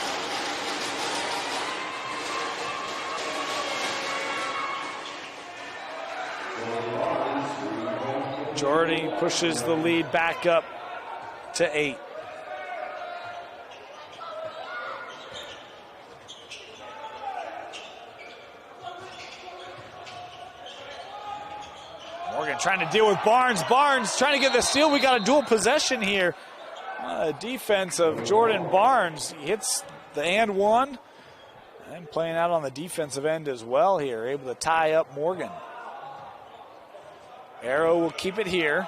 Speaker 1: Jordy pushes the lead back up to 8. Morgan trying to deal with Barnes. Barnes trying to get the steal. We got a dual possession here. Defense of Jordan Barnes. He hits the and one. And playing out on the defensive end as well here. Able to tie up Morgan. Arrow will keep it here.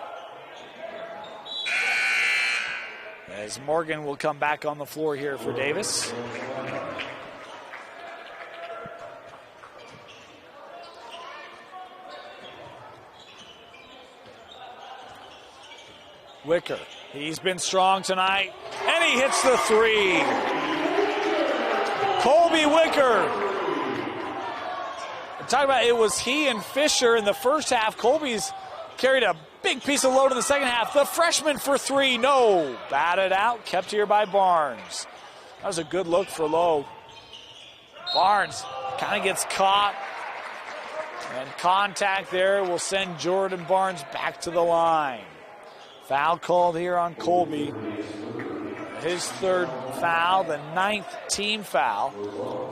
Speaker 1: As Morgan will come back on the floor here for Davis. Wicker, he's been strong tonight, and he hits the 3. Colby Wicker. Talk about it was he and Fisher in the first half. Colby's carried a big piece of load in the second half. The freshman for 3, no. Batted out, kept here by Barnes. That was a good look for Lowe. Barnes kind of gets caught. And contact there will send Jordan Barnes back to the line. Foul called here on Colby. His 3rd foul, the 9th team foul.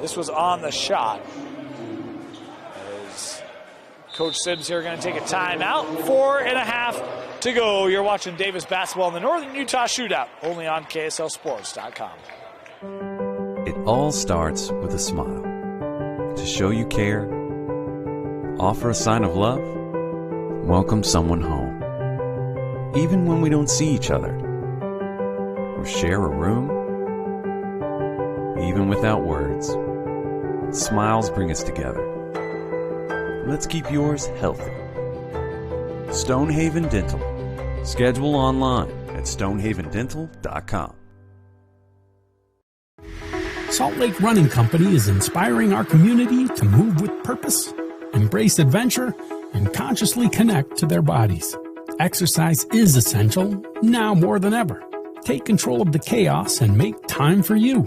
Speaker 1: This was on the shot. As Coach Sims here going to take a timeout. 4.5 to go. You're watching Davis basketball in the Northern Utah Shootout, only on KSLSports.com.
Speaker 3: It all starts with a smile. To show you care, offer a sign of love, welcome someone home. Even when we don't see each other, or share a room, even without words, smiles bring us together. Let's keep yours healthy. Stonehaven Dental. Schedule online at stonehavendental.com.
Speaker 13: Salt Lake Running Company is inspiring our community to move with purpose, embrace adventure, and consciously connect to their bodies. Exercise is essential, now more than ever. Take control of the chaos and make time for you.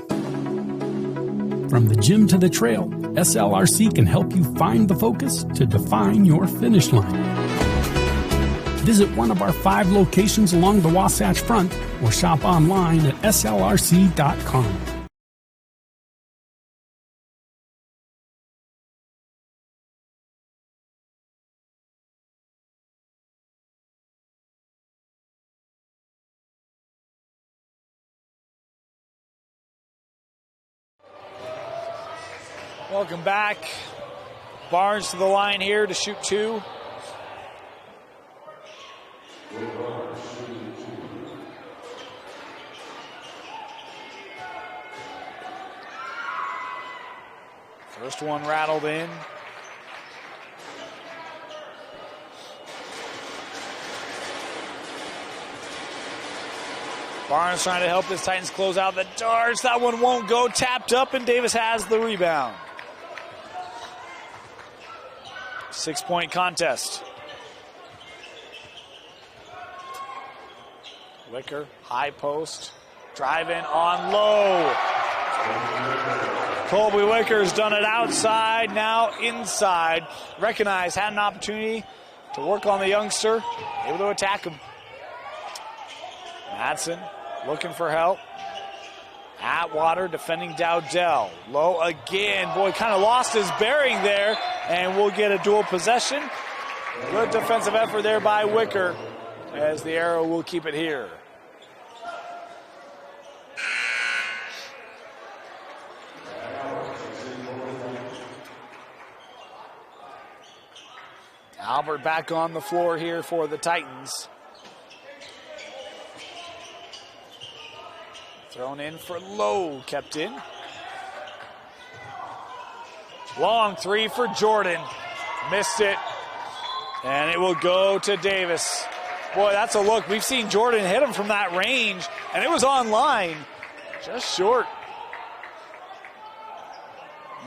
Speaker 13: From the gym to the trail, SLRC can help you find the focus to define your finish line. Visit one of our 5 locations along the Wasatch Front or shop online at slrc.com.
Speaker 1: Welcome back. Barnes to the line here to shoot 2. First one rattled in. Barnes trying to help his Titans close out the darts. That one won't go. Tapped up, and Davis has the rebound. 6-point contest. Wicker, high post. Driving on Lowe. Colby Wicker's done it outside, now inside. Recognized, had an opportunity to work on the youngster. Able to attack him. Madsen looking for help. Atwater defending Dowdell. Lowe again. Boy, kind of lost his bearing there. And we'll get a dual possession. Good defensive effort there by Wicker, as the Arrow will keep it here. Albert back on the floor here for the Titans. Thrown in for Lowe, kept in. Long three for Jordan. Missed it. And it will go to Davis. Boy, that's a look. We've seen Jordan hit him from that range, and it was on line. Just short.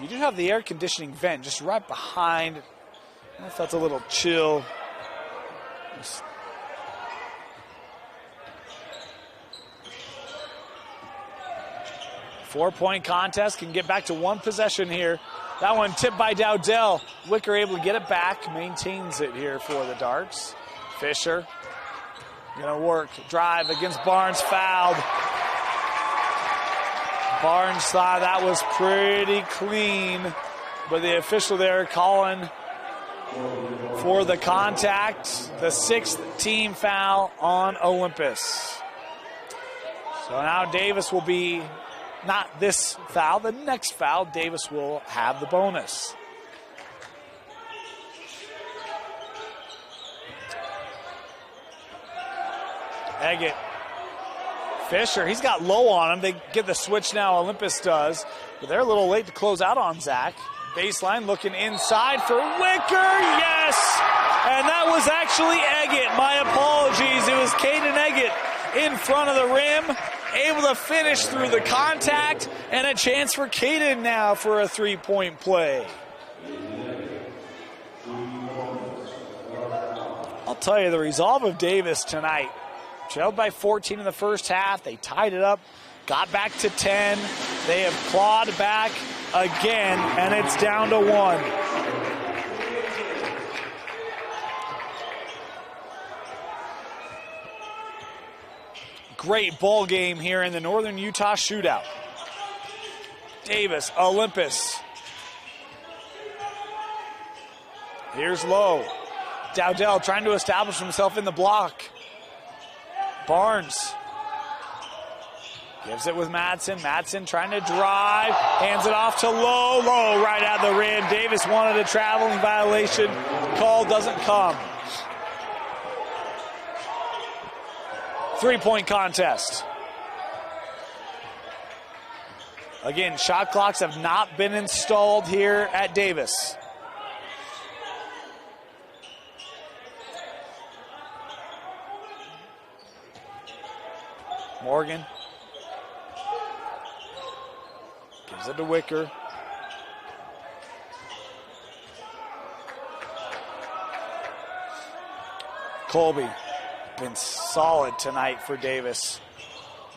Speaker 1: You do have the air conditioning vent just right behind. I felt a little chill. Just 4-point contest, can get back to one possession here. That one tipped by Dowdell. Wicker able to get it back, maintains it here for the Darts. Fisher gonna work, drive against Barnes, fouled. Barnes thought that was pretty clean, but the official there calling for the contact, the 6th team foul on Olympus. So now Davis will be, not this foul, the next foul, Davis will have the bonus. Eggett. Fisher, he's got Low on him. They get the switch now, Olympus does. But they're a little late to close out on Zach. Baseline looking inside for Wicker, yes! And that was actually Eggett. My apologies, it was Caden Eggett in front of the rim. Able to finish through the contact, and a chance for Caden now for a 3-point play. I'll tell you, the resolve of Davis tonight. Trailed by 14 in the first half. They tied it up, got back to 10. They have clawed back again, and it's down to 1. Great ball game here in the Northern Utah Shootout. Davis, Olympus. Here's Lowe. Dowdell trying to establish himself in the block. Barnes gives it with Madsen. Madsen trying to drive, hands it off to Lowe. Lowe right at the rim. Davis wanted a traveling violation. Call doesn't come. 3-point contest. Again, shot clocks have not been installed here at Davis. Morgan gives it to Wicker. Colby been solid tonight for Davis.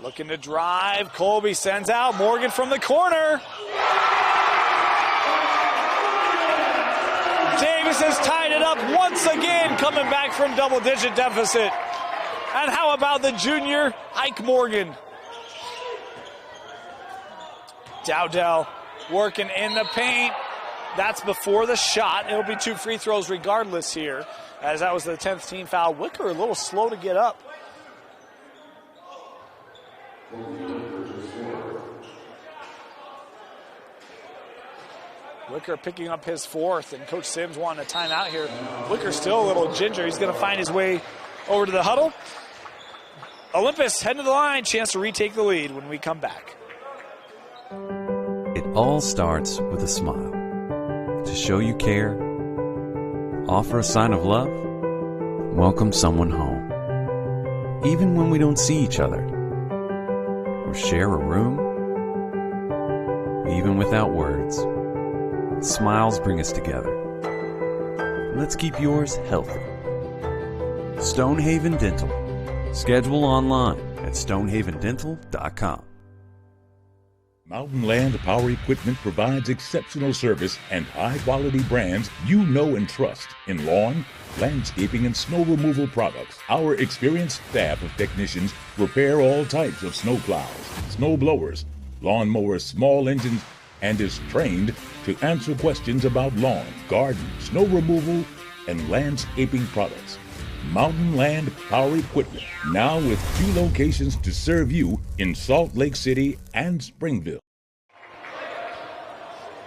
Speaker 1: Looking to drive. Colby sends out. Morgan from the corner. Davis has tied it up once again, coming back from double-digit deficit. And how about the junior, Ike Morgan? Dowdell working in the paint. That's before the shot. It'll be 2 free throws regardless here, as that was the 10th team foul. Wicker a little slow to get up. Wicker picking up his 4th, and Coach Sims wanting a timeout here. Wicker still a little ginger. He's going to find his way over to the huddle. Olympus heading to the line, chance to retake the lead when we come back.
Speaker 3: It all starts with a smile. To show you care, offer a sign of love, welcome someone home. Even when we don't see each other, or share a room, even without words, smiles bring us together. Let's keep yours healthy. Stonehaven Dental. Schedule online at stonehavendental.com.
Speaker 2: Mountain Land Power Equipment provides exceptional service and high-quality brands you know and trust in lawn, landscaping, and snow removal products. Our experienced staff of technicians repair all types of snow plows, snow blowers, lawn mowers, small engines, and is trained to answer questions about lawn, garden, snow removal, and landscaping products. Mountain Land Power Equipment, now with 2 locations to serve you in Salt Lake City and Springville.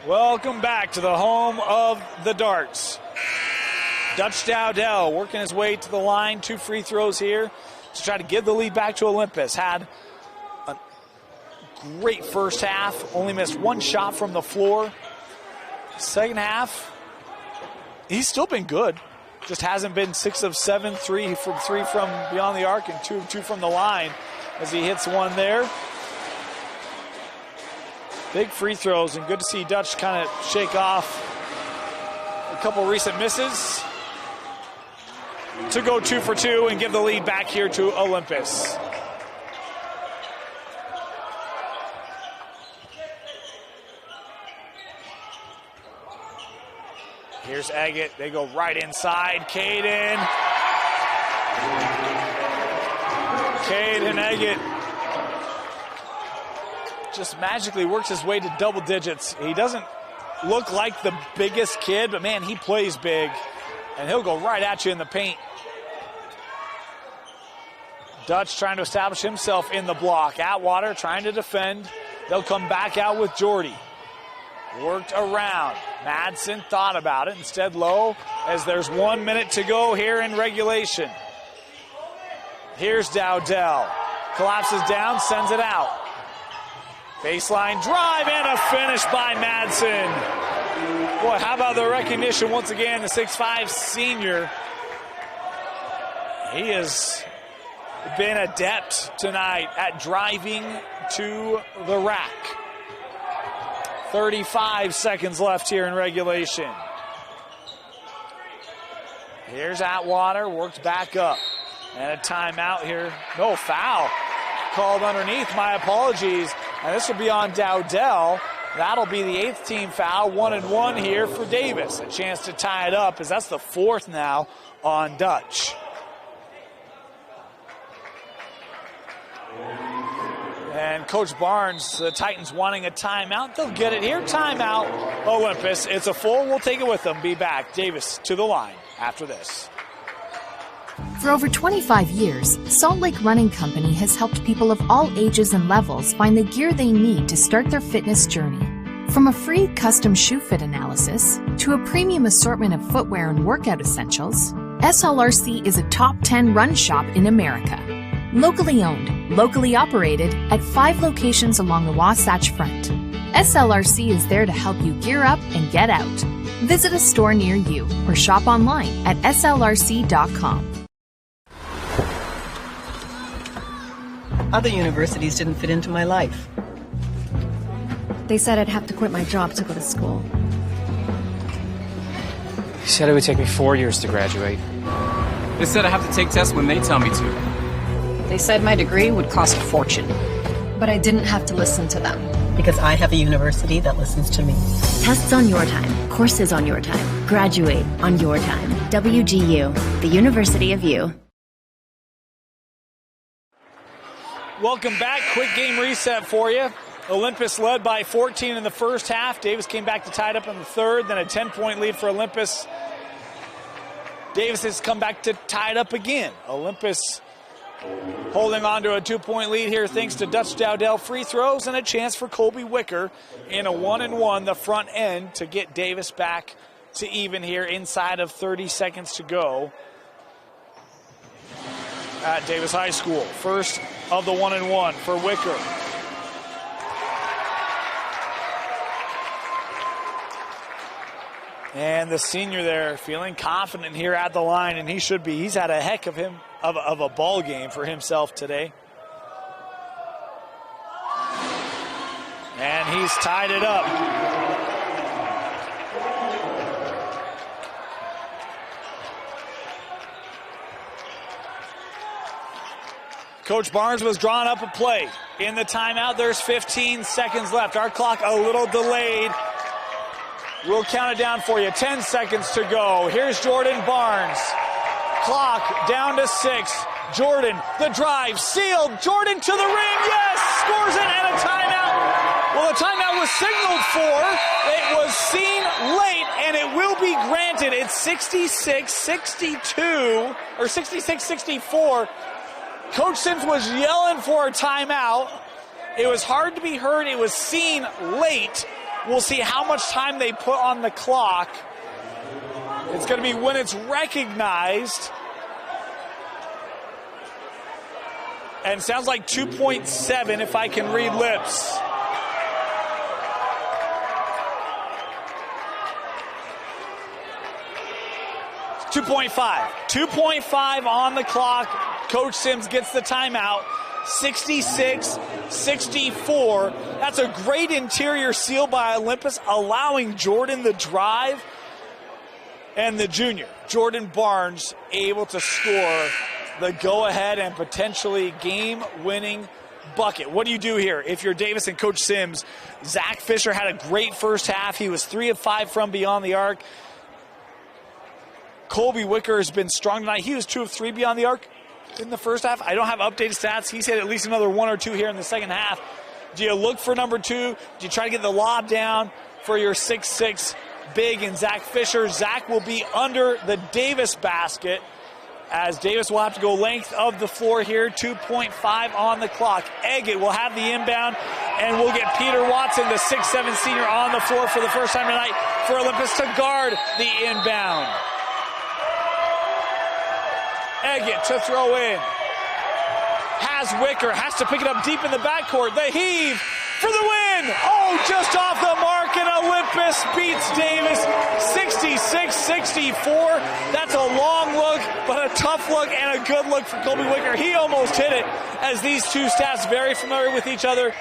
Speaker 1: Welcome back to the home of the Darts. Dutch Dowdell working his way to the line. 2 free throws here to try to give the lead back to Olympus. Had a great first half. Only missed 1 shot from the floor. Second half, he's still been good. Just hasn't been 6 of 7, 3 from beyond the arc and 2 of 2 from the line as he hits one there. Big free throws, and good to see Dutch kind of shake off a couple recent misses to go 2 for 2 and give the lead back here to Olympus. Here's Agate. They go right inside. Caden Agate just magically works his way to double digits. He doesn't look like the biggest kid, but man, he plays big, and he'll go right at you in the paint. Dutch trying to establish himself in the block. Atwater trying to defend. They'll come back out with Jordy. Worked around. Madsen thought about it. Instead, Lowe, as there's 1 minute to go here in regulation. Here's Dowdell. Collapses down, sends it out. Baseline drive and a finish by Madsen. Boy, how about the recognition once again, the 6'5 senior. He has been adept tonight at driving to the rack. 35 seconds left here in regulation. Here's Atwater, works back up. And a timeout here. No foul called underneath. My apologies. And this will be on Dowdell. That'll be the 8th team foul. 1-1 here for Davis. A chance to tie it up, as that's the 4th now on Dutch. And Coach Barnes, the Titans wanting a timeout. They'll get it here. Timeout, Olympus. It's a full. We'll take it with them. Be back. Davis to the line after this.
Speaker 9: For over 25 years, Salt Lake Running Company has helped people of all ages and levels find the gear they need to start their fitness journey. From a free custom shoe fit analysis to a premium assortment of footwear and workout essentials, SLRC is a top 10 run shop in America. Locally owned, locally operated at 5 locations along the Wasatch Front. SLRC is there to help you gear up and get out. Visit a store near you or shop online at slrc.com.
Speaker 4: Other universities didn't fit into my life.
Speaker 5: They said I'd have to quit my job to go to school.
Speaker 6: They said it would take me 4 years to graduate.
Speaker 7: They said I have to take tests when they tell me to.
Speaker 4: They said my degree would cost a fortune.
Speaker 5: But I didn't have to listen to them.
Speaker 4: Because I have a university that listens to me.
Speaker 8: Tests on your time, courses on your time, graduate on your time. WGU, the University of You.
Speaker 1: Welcome back. Quick game reset for you. Olympus led by 14 in the first half. Davis came back to tie it up in the third. Then a 10-point lead for Olympus. Davis has come back to tie it up again. Olympus holding on to a 2-point lead here thanks to Dutch Dowdell free throws and a chance for Colby Wicker in a 1-1, the front end, to get Davis back to even here inside of 30 seconds to go at Davis High School. First of the 1-1 for Wicker. And the senior there feeling confident here at the line, and he should be. He's had a heck of a ball game for himself today. And he's tied it up. Coach Barnes was drawing up a play. In the timeout, there's 15 seconds left. Our clock a little delayed. We'll count it down for you. 10 seconds to go. Here's Jordan Barnes. Clock down to 6. Jordan, the drive, sealed. Jordan to the ring. Yes! Scores it, and a timeout. Well, the timeout was signaled for. It was seen late, and it will be granted. It's 66-62, or 66-64. Coach Sims was yelling for a timeout. It was hard to be heard. It was seen late. We'll see how much time they put on the clock. It's going to be when it's recognized. And sounds like 2.7 if I can read lips. It's 2.5. 2.5 on the clock. Coach Sims gets the timeout. 66-64. That's a great interior seal by Olympus, allowing Jordan the drive. And the junior, Jordan Barnes, able to score the go-ahead and potentially game-winning bucket. What do you do here if you're Davis and Coach Sims? Zach Fisher had a great first half. He was 3 of 5 from beyond the arc. Colby Wicker has been strong tonight. He was 2 of 3 beyond the arc in the first half. I don't have updated stats. He's hit at least another 1 or 2 here in the second half. Do you look for number 2? Do you try to get the lob down for your 6'6" big and Zach Fisher? Zach will be under the Davis basket, as Davis will have to go length of the floor here. 2.5 on the clock. Eggett will have the inbound, and we'll get Peter Watson, the 6'7" senior, on the floor for the first time tonight for Olympus to guard the inbound. Eggett to throw in. Has Wicker, has to pick it up deep in the backcourt. The heave for the win. Oh, just off the mark, and Olympus beats Davis 66-64. That's a long look, but a tough look and a good look for Colby Wicker. He almost hit it, as these two staffs, very familiar with each other,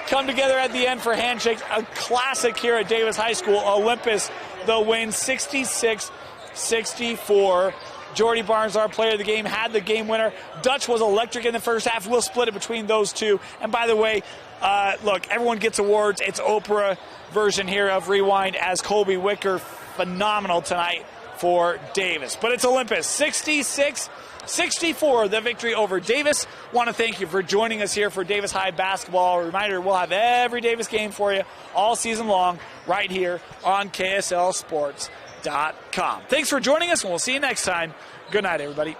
Speaker 1: come together at the end for handshakes. A classic here at Davis High School. Olympus, the win, 66-64. Jordy Barnes, our player of the game, had the game winner. Dutch was electric in the first half. We'll split it between those two. And by the way, look, everyone gets awards. It's Oprah version here of Rewind, as Colby Wicker, phenomenal tonight for Davis. But it's Olympus, 66-64, the victory over Davis. Want to thank you for joining us here for Davis High basketball. A reminder, we'll have every Davis game for you all season long right here on KSL Sports.com. Thanks for joining us, and we'll see you next time. Good night, everybody.